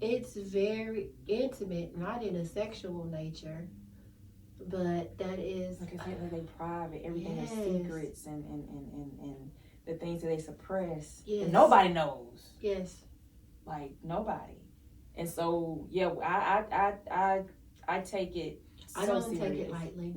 it's very intimate, not in a sexual nature, but that is like it's like they private, everything is secrets and the things that they suppress. Yes. And nobody knows. Yes. Like nobody. And so yeah, I take it so I don't serious. take it lightly.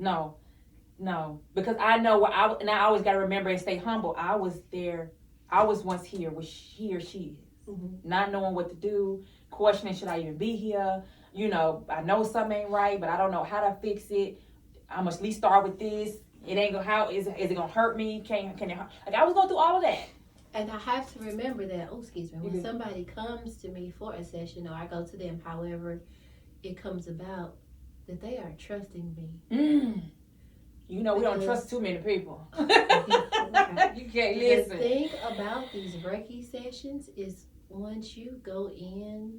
No, because I know where I always got to remember and stay humble. I was there. I was once here where he or she is. Mm-hmm. Not knowing what to do, questioning should I even be here? You know, I know something ain't right, but I don't know how to fix it. I must at least start with this. It ain't gonna. How is it gonna hurt me? Can it? Like I was going through all of that. And I have to remember that. Oh, excuse me. When somebody comes to me for a session, or I go to them, however it comes about, that they are trusting me. You know, we don't trust too many people. Okay. You can't listen. The thing about these Reiki sessions is once you go in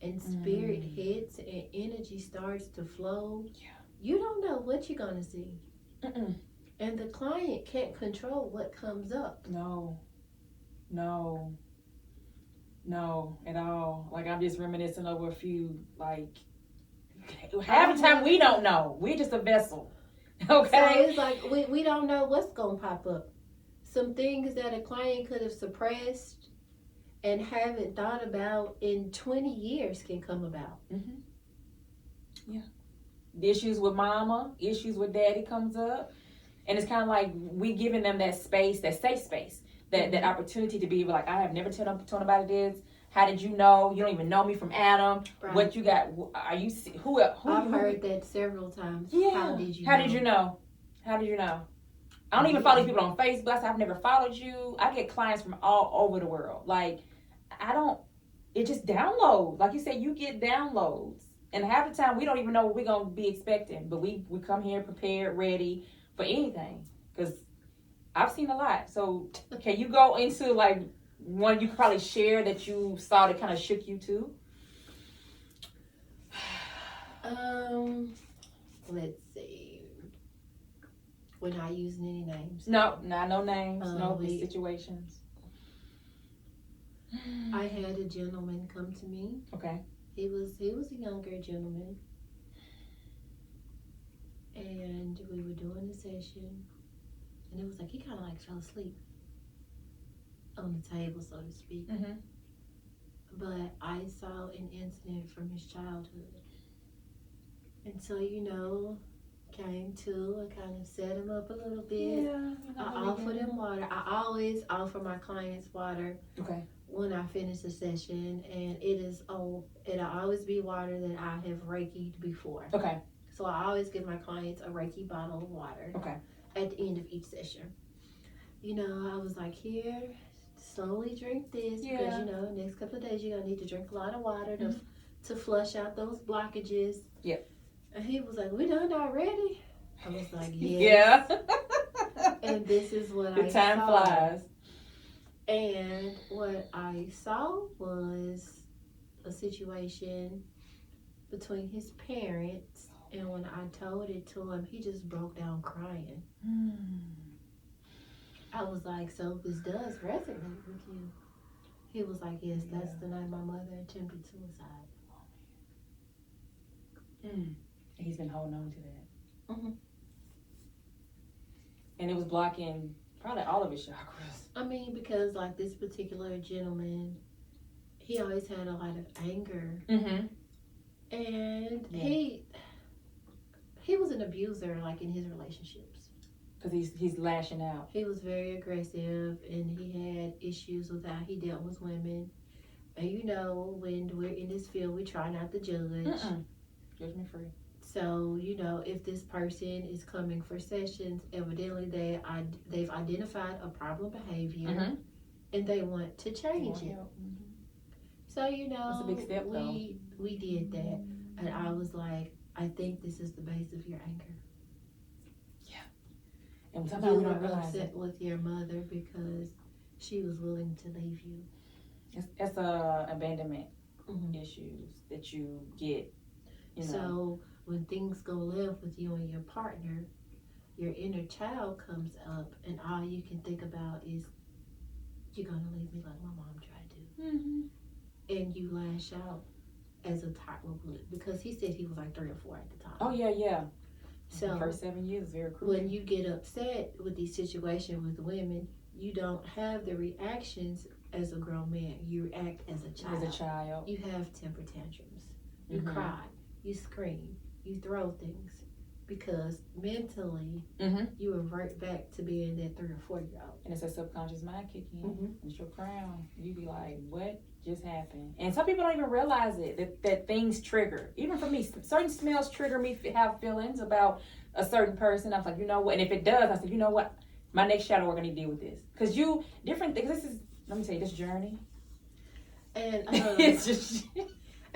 and spirit hits and energy starts to flow, you don't know what you're going to see. And the client can't control what comes up. No, at all. Like, I'm just reminiscing over a few, like, half the time we don't know. We're just a vessel. Okay? So it's like we don't know what's going to pop up. Some things that a client could have suppressed and haven't thought about in 20 years can come about. Mm-hmm. Yeah. Issues with mama, issues with daddy comes up. And it's kind of like we giving them that space, that safe space, that opportunity to be like, I have never told nobody this. How did you know? You don't even know me from Adam. Right. What you got? Are you who I've heard that several times. Yeah. How did you know? How did you know? I don't even follow these people on Facebook. I said, I've never followed you. I get clients from all over the world. Like, it just downloads. Like you said, you get downloads. And half the time, we don't even know what we're going to be expecting. But we come here prepared, ready for anything. Because I've seen a lot. So can you go into, like, one you could probably share that you saw that kind of shook you too? Let's see. We're not using any names. No names, no situations. I had a gentleman come to me. Okay. He was a younger gentleman. And we were doing a session. And it was like he kind of like fell asleep on the table, so to speak. Mm-hmm. But I saw an incident from his childhood. And so, came to, I kind of set him up a little bit. Yeah. I offered him water. I always offer my clients water. Okay. When I finish the session, and it'll always be water that I have Reiki'd before. Okay. So I always give my clients a Reiki bottle of water. Okay. At the end of each session. I was like, here, slowly drink this because next couple of days you're gonna need to drink a lot of water to flush out those blockages. Yep. And he was like, we done already? I was like, yes. Yeah. And this is what the time saw. flies. And what I saw was a situation between his parents, and when I told it to him, he just broke down crying. I was like, so this does resonate with you? He was like, yes, that's the night my mother attempted suicide. He's been holding on to that. Mm-hmm. And it was blocking probably all of his chakras. I mean, because like this particular gentleman, he always had a lot of anger. Mm-hmm. And he was an abuser, like in his relationships. Because he's lashing out. He was very aggressive, and he had issues with how he dealt with women. And when we're in this field, we try not to judge. Judgment free. So, if this person is coming for sessions, evidently they've identified a problem behavior, and they want to change it. So, that's a big step, we did that, and I was like, I think this is the base of your anger. Yeah. And you were upset with your mother because she was willing to leave you. It's abandonment issues that you get. So when things go left with you and your partner, your inner child comes up, and all you can think about is, you're gonna leave me like my mom tried to. And you lash out as a toddler would, because he said he was like 3 or 4 at the time. Oh yeah. So the first 7 years is very crucial. When you get upset with these situations with women, you don't have the reactions as a grown man. You react as a child. You have temper tantrums. You cry. You scream, you throw things, because mentally you revert back to being that 3 or 4-year-old. And it's a subconscious mind kicking in. It's your crown. You be like, what just happened? And some people don't even realize it, that things trigger. Even for me, certain smells trigger me, have feelings about a certain person. I was like, you know what? And if it does, I said, you know what? My next shadow work, I need to deal with this. Because different things, let me tell you, this journey. And it's just...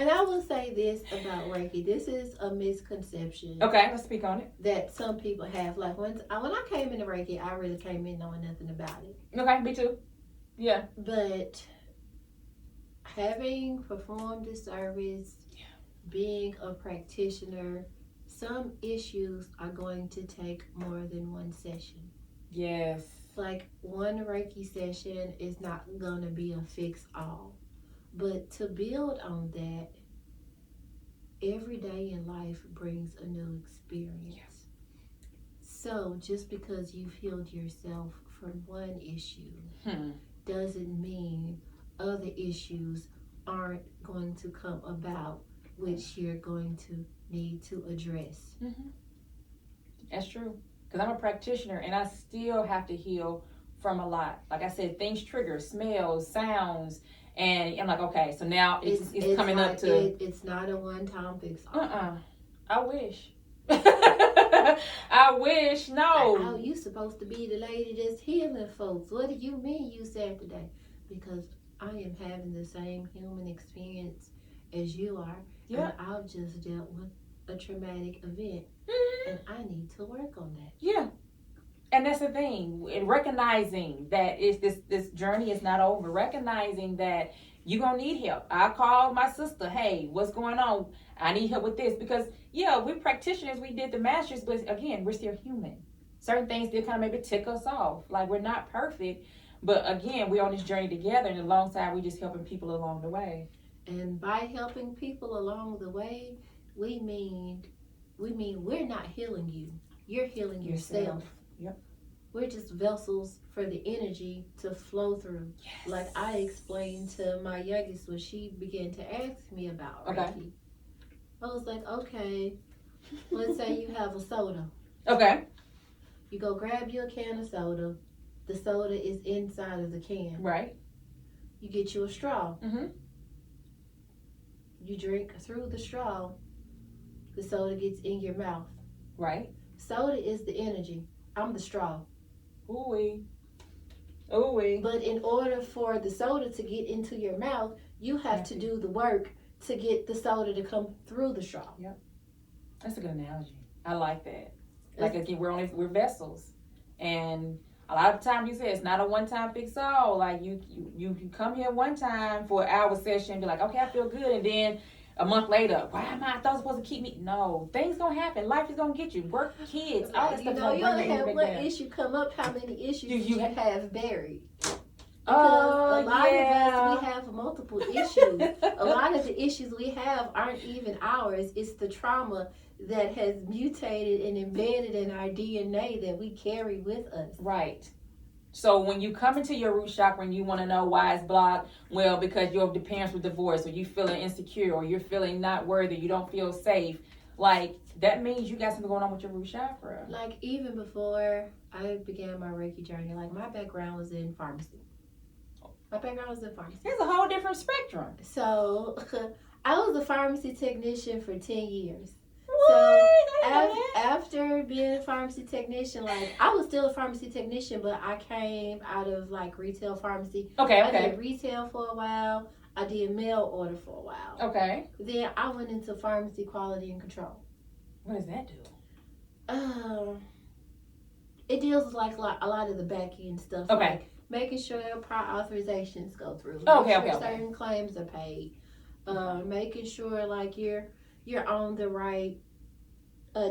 And I will say this about Reiki. This is a misconception. Okay, let's speak on it. That some people have. Like when I came into Reiki, I really came in knowing nothing about it. Okay, me too. Yeah. But having performed the service, being a practitioner, some issues are going to take more than one session. Yes. Like one Reiki session is not going to be a fix-all. But to build on that, every day in life brings a new experience. Yeah. So just because you've healed yourself from one issue doesn't mean other issues aren't going to come about, which you're going to need to address. That's true. Because I'm a practitioner and I still have to heal from a lot. Like I said, things trigger, smells, sounds. And I'm like, okay, so now it's coming up to... It's not a one-time fix. I wish. I wish. No. Oh, you supposed to be the lady that's healing folks. What do you mean you said today? Because I am having the same human experience as you are. Yeah. And I've just dealt with a traumatic event. And I need to work on that. Yeah. And that's the thing. Recognizing that this journey is not over. Recognizing that you're going to need help. I called my sister. Hey, what's going on? I need help with this. Because, yeah, we're practitioners. We did the masters. But, again, we're still human. Certain things did kind of maybe tick us off. Like, we're not perfect. But, again, we're on this journey together. And alongside, we're just helping people along the way. And by helping people along the way, we mean we're not healing you. You're healing yourself. Yep. We're just vessels for the energy to flow through. Yes. Like I explained to my youngest when she began to ask me about Reiki. I was like, okay, let's say you have a soda. Okay. You go grab you a can of soda. The soda is inside of the can. Right. You get you a straw. Mm-hmm. You drink through the straw. The soda gets in your mouth. Right. Soda is the energy. I'm the straw. Ooh-wee. Ooh-wee. But in order for the soda to get into your mouth, you have to do the work to get the soda to come through the straw. Yep. That's a good analogy. I like that. Like, again, we're vessels. And a lot of times you say it's not a one-time fix all. Like, you can come here one time for an hour session and be like, okay, I feel good. And then a month later, why am I supposed to keep me? No, things gonna happen. Life is gonna get you. Work, kids, all that stuff. You only have one issue come up. How many issues you have buried? Because a lot of us, we have multiple issues. A lot of the issues we have aren't even ours. It's the trauma that has mutated and embedded in our DNA that we carry with us. Right. So when you come into your root chakra and you want to know why it's blocked, well, because your parents were divorced, or you're feeling insecure, or you're feeling not worthy, you don't feel safe, like, that means you got something going on with your root chakra. Like, even before I began my Reiki journey, like, my background was in pharmacy. It's a whole different spectrum. So, I was a pharmacy technician for 10 years. What? So after being a pharmacy technician, like, I was still a pharmacy technician, but I came out of like retail pharmacy. Okay. I did retail for a while. I did mail order for a while. Okay. Then I went into pharmacy quality and control. What does that do? It deals with like a lot of the back end stuff. Okay. Like making sure prior authorizations go through. Okay. Certain claims are paid. Making sure like you're on the right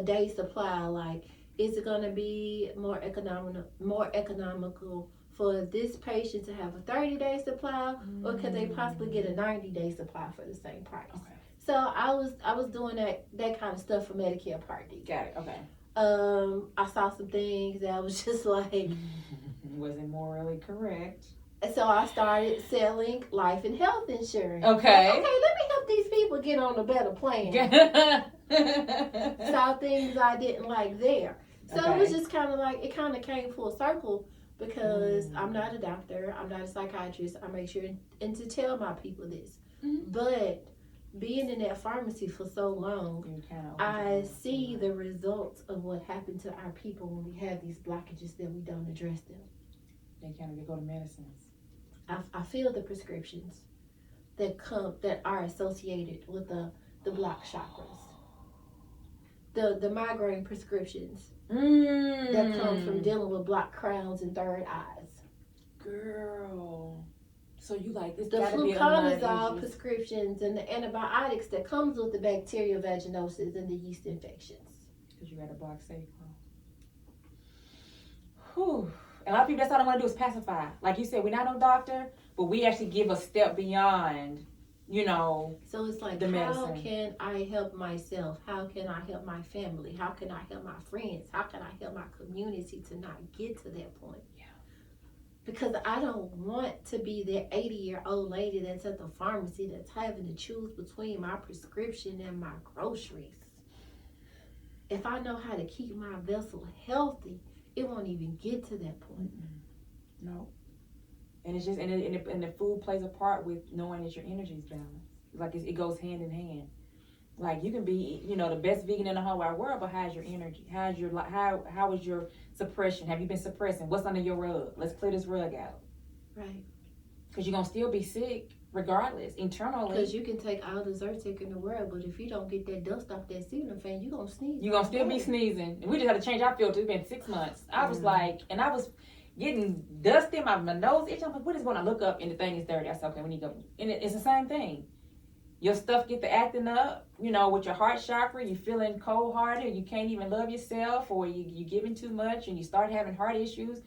day supply. Like, is it going to be more economical for this patient to have a 30-day supply, or could they possibly get a 90-day supply for the same price? Okay. So I was doing that kind of stuff for Medicare Part D. Got it. Okay. I saw some things that I was just like, wasn't morally correct. So I started selling life and health insurance. Okay. Like, okay, let me help these people get on a better plan. Saw things I didn't like there. So It was just kind of like, it kind of came full circle because I'm not a doctor. I'm not a psychiatrist. I make sure and to tell my people this. Mm-hmm. But being in that pharmacy for so long, I see the results of what happened to our people when we have these blockages that we don't address them. They go to medicines. I feel the prescriptions that are associated with the block chakras. The migraine prescriptions that come from dealing with blocked crowns and third eyes. Girl. So you like this? The fluconazole prescriptions and the antibiotics that comes with the bacterial vaginosis and the yeast infections. Because you got a block sacral. Whew. And a lot of people, that's all they want to do is pacify. Like you said, we're not no doctor, but we actually give a step beyond, So it's like, the medicine. How can I help myself? How can I help my family? How can I help my friends? How can I help my community to not get to that point? Yeah. Because I don't want to be that 80-year-old lady that's at the pharmacy that's having to choose between my prescription and my groceries. If I know how to keep my vessel healthy, it won't even get to that point. No. And it's just, and the food plays a part with knowing that your energy is balanced. Like it goes hand in hand. Like you can be, the best vegan in the whole wide world, but how's your energy? How's your how is your suppression? Have you been suppressing? What's under your rug? Let's clear this rug out. Right. Because you're gonna still be sick regardless internally. Because you can take all the Zyrtec in the world, but if you don't get that dust off that ceiling fan, you're gonna sneeze. You're gonna still be sneezing. And we just had to change our filter. It's been 6 months. I was like, and I was getting dusty, my nose itching. I'm like, what is going on? I look up and the thing is dirty. I said, okay, we need to go. And it's the same thing. Your stuff get to acting up, with your heart chakra. You're feeling cold-hearted. You can't even love yourself, or you're giving too much, and you start having heart issues.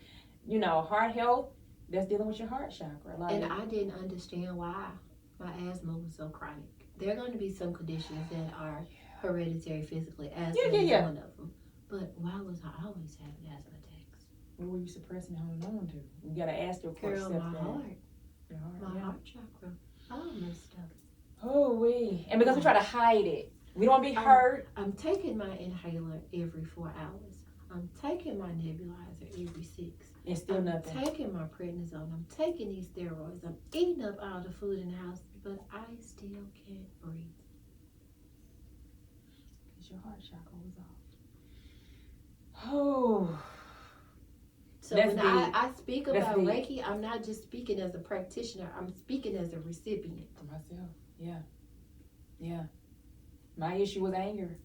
Heart health. That's dealing with your heart chakra. And I didn't understand why my asthma was so chronic. There are going to be some conditions that are hereditary physically. Asthma is one of them. But why was I always having asthma attacks? What were you suppressing and holding on to? You got to ask your yourself my that. heart. Your heart. My heart chakra. All messed up. Oh, and because we try to hide it. We don't want to be hurt. I'm taking my inhaler every 4 hours. I'm taking my nebulizer every 6. It's still nothing. I'm taking my prednisone. I'm taking these steroids. I'm eating up all the food in the house, but I still can't breathe. Because your heart chakra was off. Oh. So when I speak about Reiki, I'm not just speaking as a practitioner. I'm speaking as a recipient. For myself. Yeah. My issue was anger.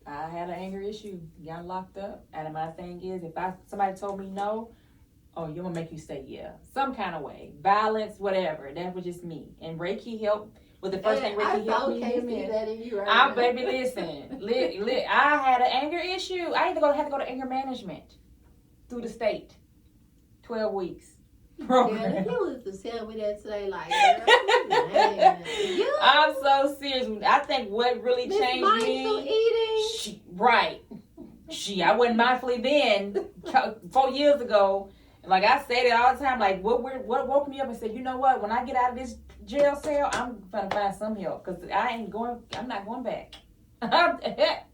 I had an anger issue. Got locked up. And my thing is, if somebody told me no, you're going to make you say yeah. Some kind of way. Violence, whatever. That was just me. And Reiki helped. Was the first thing Reiki helped me. I see that in you right now. Baby, listen. I had an anger issue. I had to go to anger management through the state. 12 weeks. Program. Yeah, you was to tell me that today, like, I'm so serious. I think what really changed me. Eating. I wasn't mindfully then. 4 years ago, like I said it all the time. Like what woke me up and said, you know what? When I get out of this jail cell, I'm gonna find some help because I'm not going back.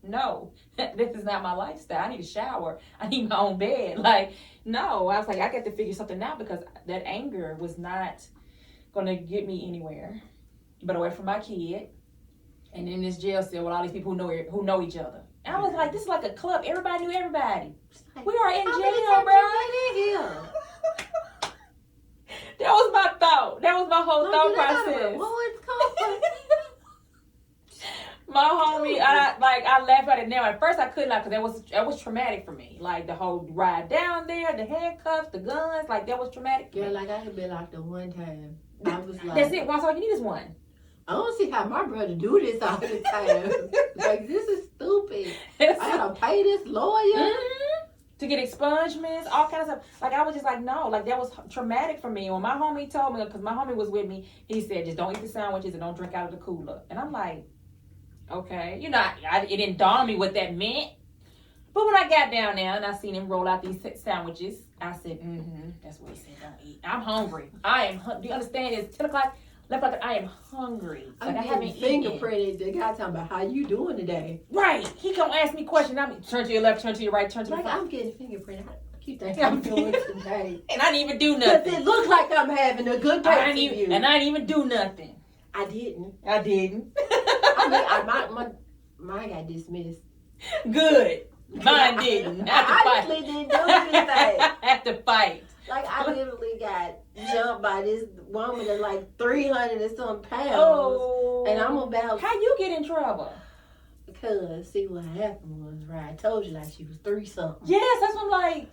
No, this is not my lifestyle. I need a shower. I need my own bed. Like, no, I was like, I got to figure something out because that anger was not going to get me anywhere but away from my kid and in this jail cell with all these people who know each other. And I was like, this is like a club. Everybody knew everybody. We are in jail, bro. That was my thought. That was my whole thought process. My homie, I laugh at it now. At first, I could not because that was traumatic for me. Like the whole ride down there, the handcuffs, the guns, like that was traumatic. Yeah, like I had been locked up one time. I was like, that's it. Well, all you need is one. I don't see how my brother do this all the time. Like this is stupid. I gotta pay this lawyer to get expungements, all kind of stuff. Like I was just like, no, like that was traumatic for me. When my homie told me, because my homie was with me, he said, just don't eat the sandwiches and don't drink out of the cooler. And I'm like, okay, it didn't dawn on me what that meant. But when I got down there and I seen him roll out these sandwiches, I said, that's what he said, don't eat. I'm hungry. Do you understand? It's 10 o'clock, 11 o'clock, I am hungry. Like I haven't fingerprinted. The guy talking about how you doing today. Right. He gonna ask me questions. I'm turn to your left, turn to your right, turn to the right. I'm getting fingerprinted. I keep thinking I'm doing today. And I didn't even do nothing. Because it looked like I'm having a good day. And I didn't even do nothing. I didn't. I didn't. Mine got dismissed. Good. Mine didn't. I honestly didn't do anything. I had to fight. Like I literally got jumped by this woman that's like 300 and some pounds. Oh. And I'm about. How you get in trouble? Because see what happened was right. I told you like she was 3-something. Yes, that's what I'm like.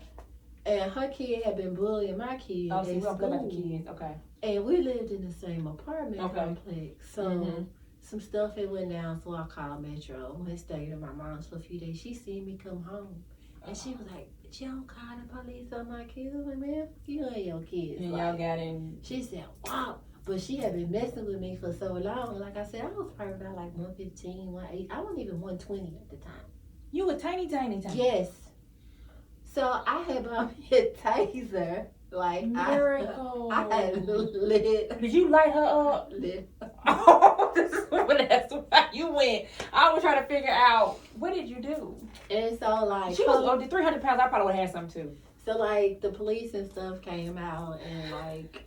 And her kid had been bullying my kid. Oh, so we don't go about the kids. Okay. And we lived in the same apartment complex. So some stuff had went down, so I called Metro. I stayed at my mom's for a few days. She seen me come home. And she was like, but you don't call the police on my kids? I was like, man, you and your kids. And like, y'all got in. She said, wow. But she had been messing with me for so long. Like I said, I was probably about like 115, 180. I wasn't even 120 at the time. You were tiny. Yes. So I had bought me a taser. Like Miracle. I had lit. Did you light her up? Lit. Oh, that's why you went. I was trying to figure out what did you do. And so like she was 300 pounds. I probably would have had some too. So like the police and stuff came out and like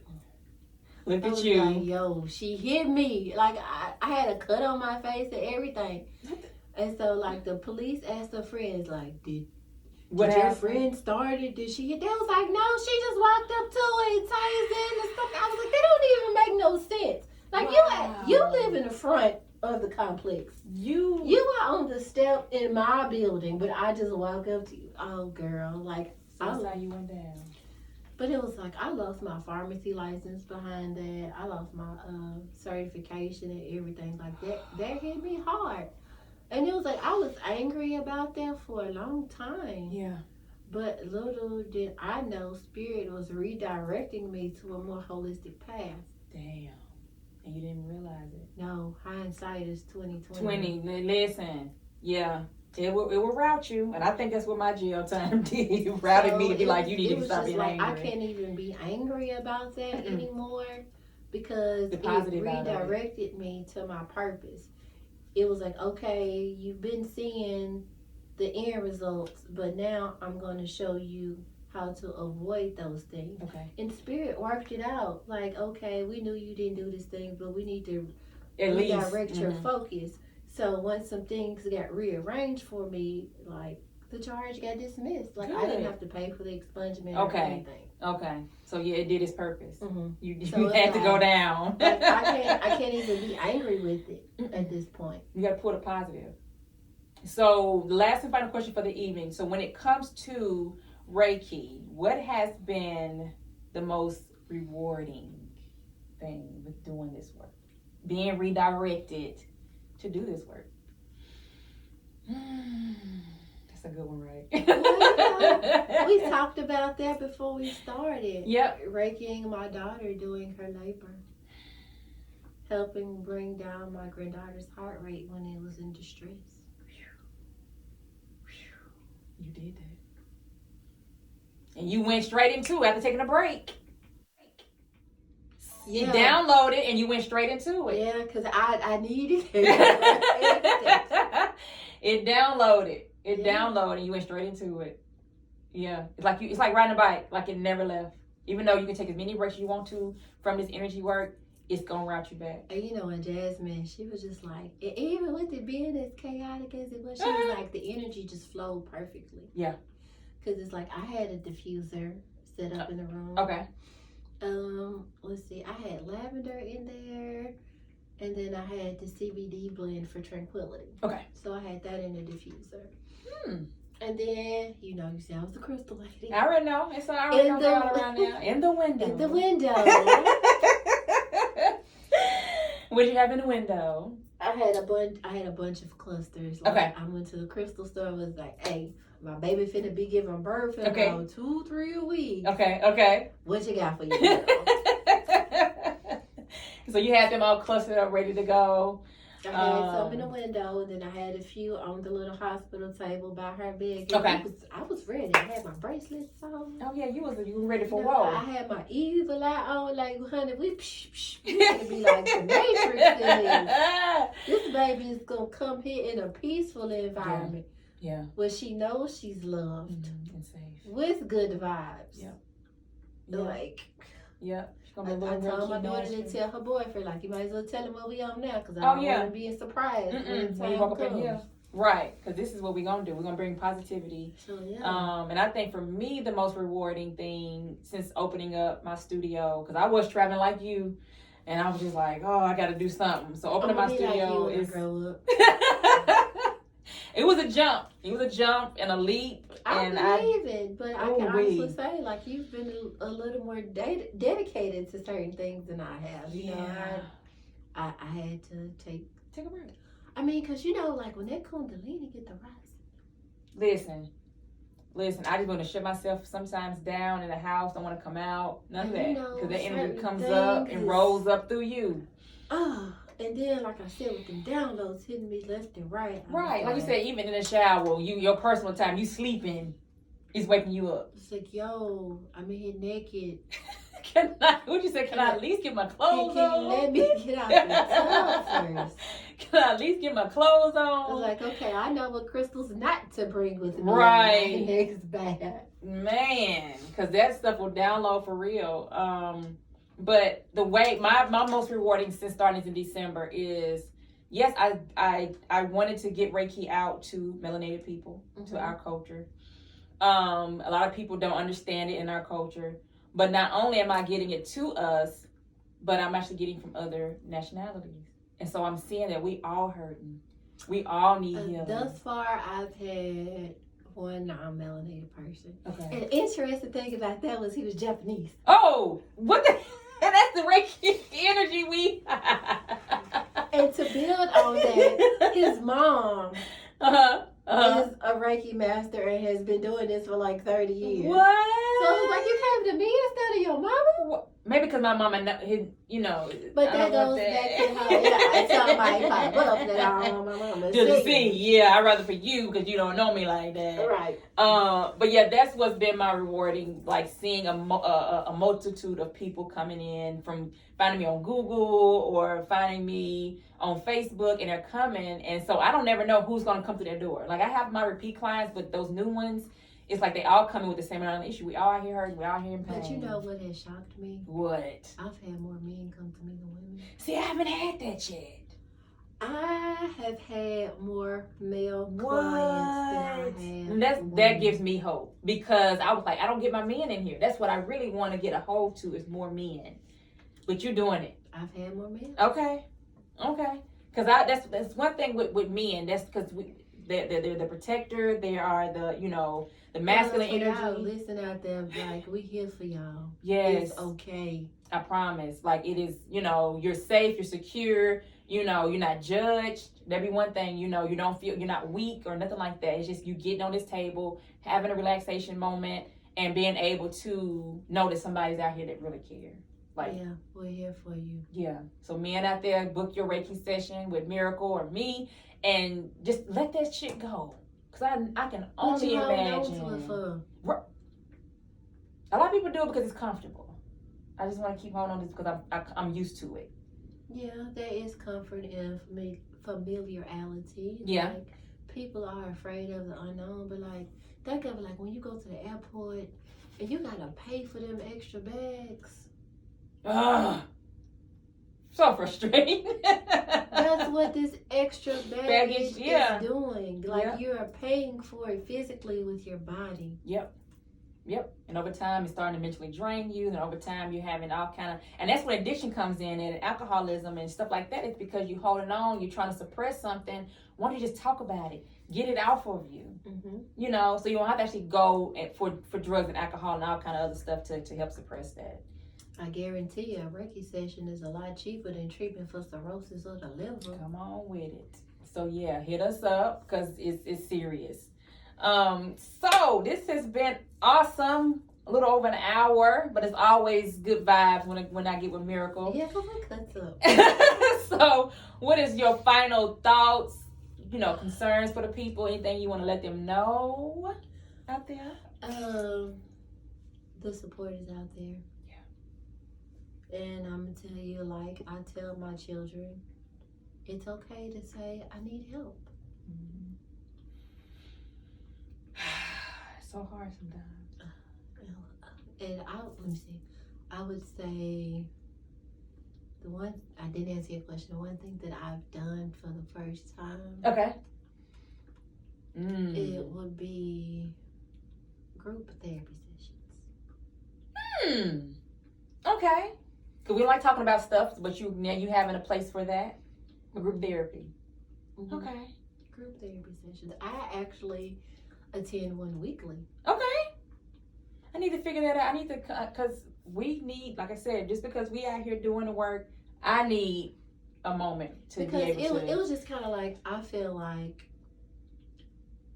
Look I at was you. like, yo, she hit me. Like, I had a cut on my face and everything. And so, like, the police asked her friends, like, did your friend started? Did she hit? They was like, no, she just walked up to it and tased it and stuff. I was like, that don't even make no sense. Like, you live in the front of the complex. You are on the step in my building, but I just walk up to you. Oh, girl. Like, that's how you went down. But it was like, I lost my pharmacy license behind that. I lost my certification and everything like that. That hit me hard. And it was like, I was angry about that for a long time. Yeah. But little did I know, Spirit was redirecting me to a more holistic path. Damn. And you didn't realize it. No, hindsight is 2020. Listen. Yeah. It will route you. And I think that's what my jail time did. It routed me to be like, you need to stop being angry. I can't even be angry about that anymore because it redirected me to my purpose. It was like, okay, you've been seeing the end results, but now I'm going to show you how to avoid those things. Okay. And Spirit worked it out. Like, okay, we knew you didn't do this thing, but we need to redirect your focus. So once some things got rearranged for me, like, the charge got dismissed. Like, I didn't have to pay for the expungement or anything. Okay. So, yeah, it did its purpose. Mm-hmm. You had to go down. Like, I can't even be angry with it at this point. You got to put a positive. So, the last and final question for the evening. So, when it comes to Reiki, what has been the most rewarding thing with doing this work? Being redirected to do this work. That's a good one, right? Well, we talked about that before we started. Yep. Reikiing my daughter doing her labor. Helping bring down my granddaughter's heart rate when it was in distress. You did that. And you went straight into it after taking a break. You downloaded and you went straight into it. Yeah, because I needed it. It downloaded. It downloaded and you went straight into it. Yeah. It's like riding a bike. Like it never left. Even though you can take as many breaks you want to from this energy work, it's going to route you back. And and Jasmine, she was just like, even with it being as chaotic as it was, she was like, the energy just flowed perfectly. Yeah. Because it's like, I had a diffuser set up in the room. Okay. Let's see, I had lavender in there, and then I had the CBD blend for tranquility. Okay. So I had that in the diffuser. And then, you see, I was the crystal lady. I already know. It's all around there. In the window. In the window. What did you have in the window? I had a bunch of clusters. Like, okay. I went to the crystal store and was like, hey, my baby finna be giving birth in about 2-3 a week. Okay. What you got for you? So you had them all clustered up, ready to go. I had some in the window, and then I had a few on the little hospital table by her bed. Okay. I was ready. I had my bracelets on. Oh yeah, you were ready for roll. I had my evil eye on, like, honey, we had to be like the Matrix in here. This baby is gonna come here in a peaceful environment. Yeah. Where she knows she's loved and safe with good vibes. Yep. Like. Yep. I told my daughter to tell her boyfriend, like, you might as well tell him what we on now, because I don't want to be surprised when you walk up in here. Right, because this is what we're going to do. We're going to bring positivity. So, yeah. And I think for me, the most rewarding thing since opening up my studio, because I was traveling like you, and I was just like, oh, I got to do something. So opening my studio is... grow up. It was a jump. It was a jump and a leap. I believe it, but I can honestly say, like, you've been a little more dedicated to certain things than I have. You know, I had to take a break. I mean, because, like, when that Kundalini get the rising. Listen, I just want to shut myself sometimes down in the house. Don't want to come out. None of that. Because the energy comes up and rolls up through you. And then, like I said, with them downloads hitting me left and right. Right. Like you said, even in the shower, your personal time, you sleeping, is waking you up. It's like, yo, I'm in here naked. Can I at least get my clothes on? Can you let me get out the tub first? Can I at least get my clothes on? I was like, okay, I know what crystals not to bring with me. Right. Next bag. Man, because that stuff will download for real. But the way my most rewarding since starting in December is, yes, I wanted to get Reiki out to melanated people, to our culture. A lot of people don't understand it in our culture, but not only am I getting it to us, but I'm actually getting from other nationalities, and so I'm seeing that we all hurting, we all need healing. Thus far, I've had one non-melanated person. Okay. An interesting thing about that was he was Japanese. Oh, what the? That's the Reiki energy we. And to build on that, his mom is a Reiki master and has been doing this for like 30 years. What? So it was like, you came to me instead of your mama? Maybe because my mama, you know. But that goes back to how somebody pop up that I don't know my mama. Just see, yeah, I'd rather for you because you don't know me like that. Right. But yeah, that's what's been my rewarding, like seeing a multitude of people coming in from finding me on Google or finding me on Facebook, and they're coming, and so I don't never know who's going to come through their door. Like I have my repeat clients, but those new ones, it's like they all come in with the same amount of issue. We all here hurting, we all here in pain. But you know what has shocked me? What? I've had more men come to me than women. See, I haven't had that yet. I have had more male clients than I have. That gives me hope, because I was like, I don't get my men in here. That's what I really want to get a hold to, is more men. But you're doing it. I've had more men. Okay. Because that's one thing with men. That's because they're the protector. They are the masculine energy. Y'all listen out there, like, we here for y'all. Yes. It's okay. I promise. Like, it is, you're safe, you're secure, you're not judged. That'd be one thing, you don't feel, you're not weak or nothing like that. It's just you getting on this table, having a relaxation moment, and being able to know that somebody's out here that really cares. Like, yeah, we're here for you. Yeah. So men out there, book your Reiki session with Miracle or me, and just let that shit go. Because I can only imagine. A lot of people do it because it's comfortable. I just want to keep holding on to this because I'm used to it. Yeah, there is comfort in familiarity. Yeah. Like, people are afraid of the unknown, but like, think of it like when you go to the airport and you gotta pay for them extra bags. Ugh. So frustrating. That's what this extra baggage yeah. is doing. Like, you're paying for it physically with your body. Yep. And over time, it's starting to mentally drain you. And over time, you're having all kind of, and that's when addiction comes in, and alcoholism and stuff like that. It's because you're holding on, you're trying to suppress something. Why don't you just talk about it? Get it out of you. Mm-hmm. So you don't have to actually go for drugs and alcohol and all kind of other stuff to help suppress that. I guarantee you, a Reiki session is a lot cheaper than treatment for cirrhosis of the liver. Come on with it. So yeah, hit us up because it's serious. So this has been awesome. A little over an hour, but it's always good vibes when I get with Miracle. Yeah, because it cuts up. So what is your final thoughts, concerns for the people? Anything you want to let them know out there? The support is out there. And I'm going to tell you, like I tell my children, it's okay to say, I need help. Mm-hmm. It's so hard sometimes. And let me see. I would say, I didn't answer your question. The one thing that I've done for the first time. Okay. It would be group therapy sessions. Okay. We like talking about stuff, but you having a place for that? For group therapy. Mm-hmm. Okay. Group therapy sessions. I actually attend one weekly. Okay. I need to figure that out. I need to, because we need, like I said, just because we out here doing the work, I need a moment to be able to. It was just kind of like, I feel like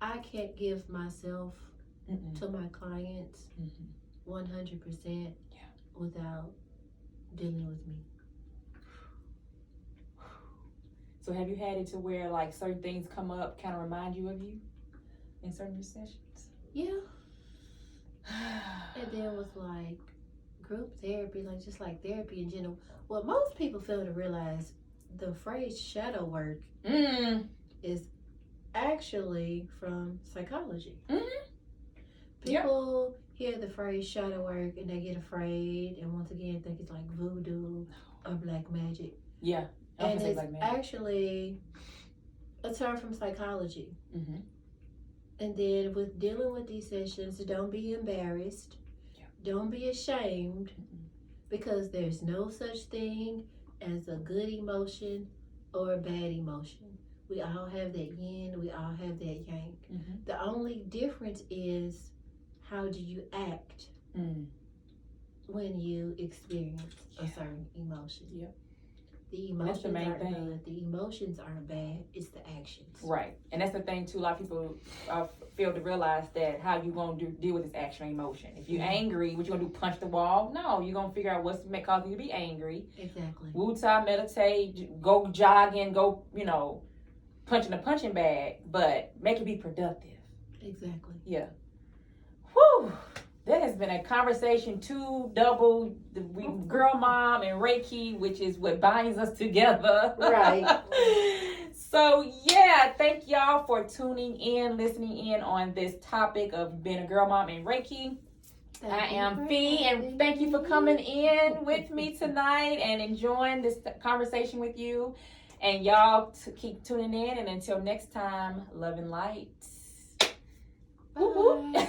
I can't give myself to my clients 100% without dealing with me. So have you had it to where like certain things come up kind of remind you of you in certain sessions? Yeah. And then with like group therapy, like just like therapy in general, what most people fail to realize, the phrase shadow work is actually from psychology. People hear the phrase shadow work and they get afraid and once again think it's like voodoo or black magic. Yeah. And it's actually a term from psychology. Mm-hmm. And then with dealing with these sessions, don't be embarrassed. Yeah. Don't be ashamed. Mm-mm. Because there's no such thing as a good emotion or a bad emotion. We all have that yin, we all have that yang. Mm-hmm. The only difference is how do you act when you experience a certain emotion. Yeah. The emotions aren't good. The emotions aren't bad. It's the actions. Right. And that's the thing too. A lot of people fail to realize that how you going to deal with this action or emotion. If you're angry, what you going to do, punch the wall? No, you're going to figure out what's causing you to be angry. Exactly. Wu-Tai, meditate, go jogging, go, punch in the punching bag, but make it be productive. Exactly. Yeah. Whew. That has been a conversation, double, girl mom and Reiki, which is what binds us together. Right. So, yeah, thank y'all for tuning in, listening in on this topic of being a girl mom and Reiki. I am Fee, and thank you for coming in with me tonight and enjoying this conversation with you. And y'all keep tuning in, and until next time, love and light. Bye.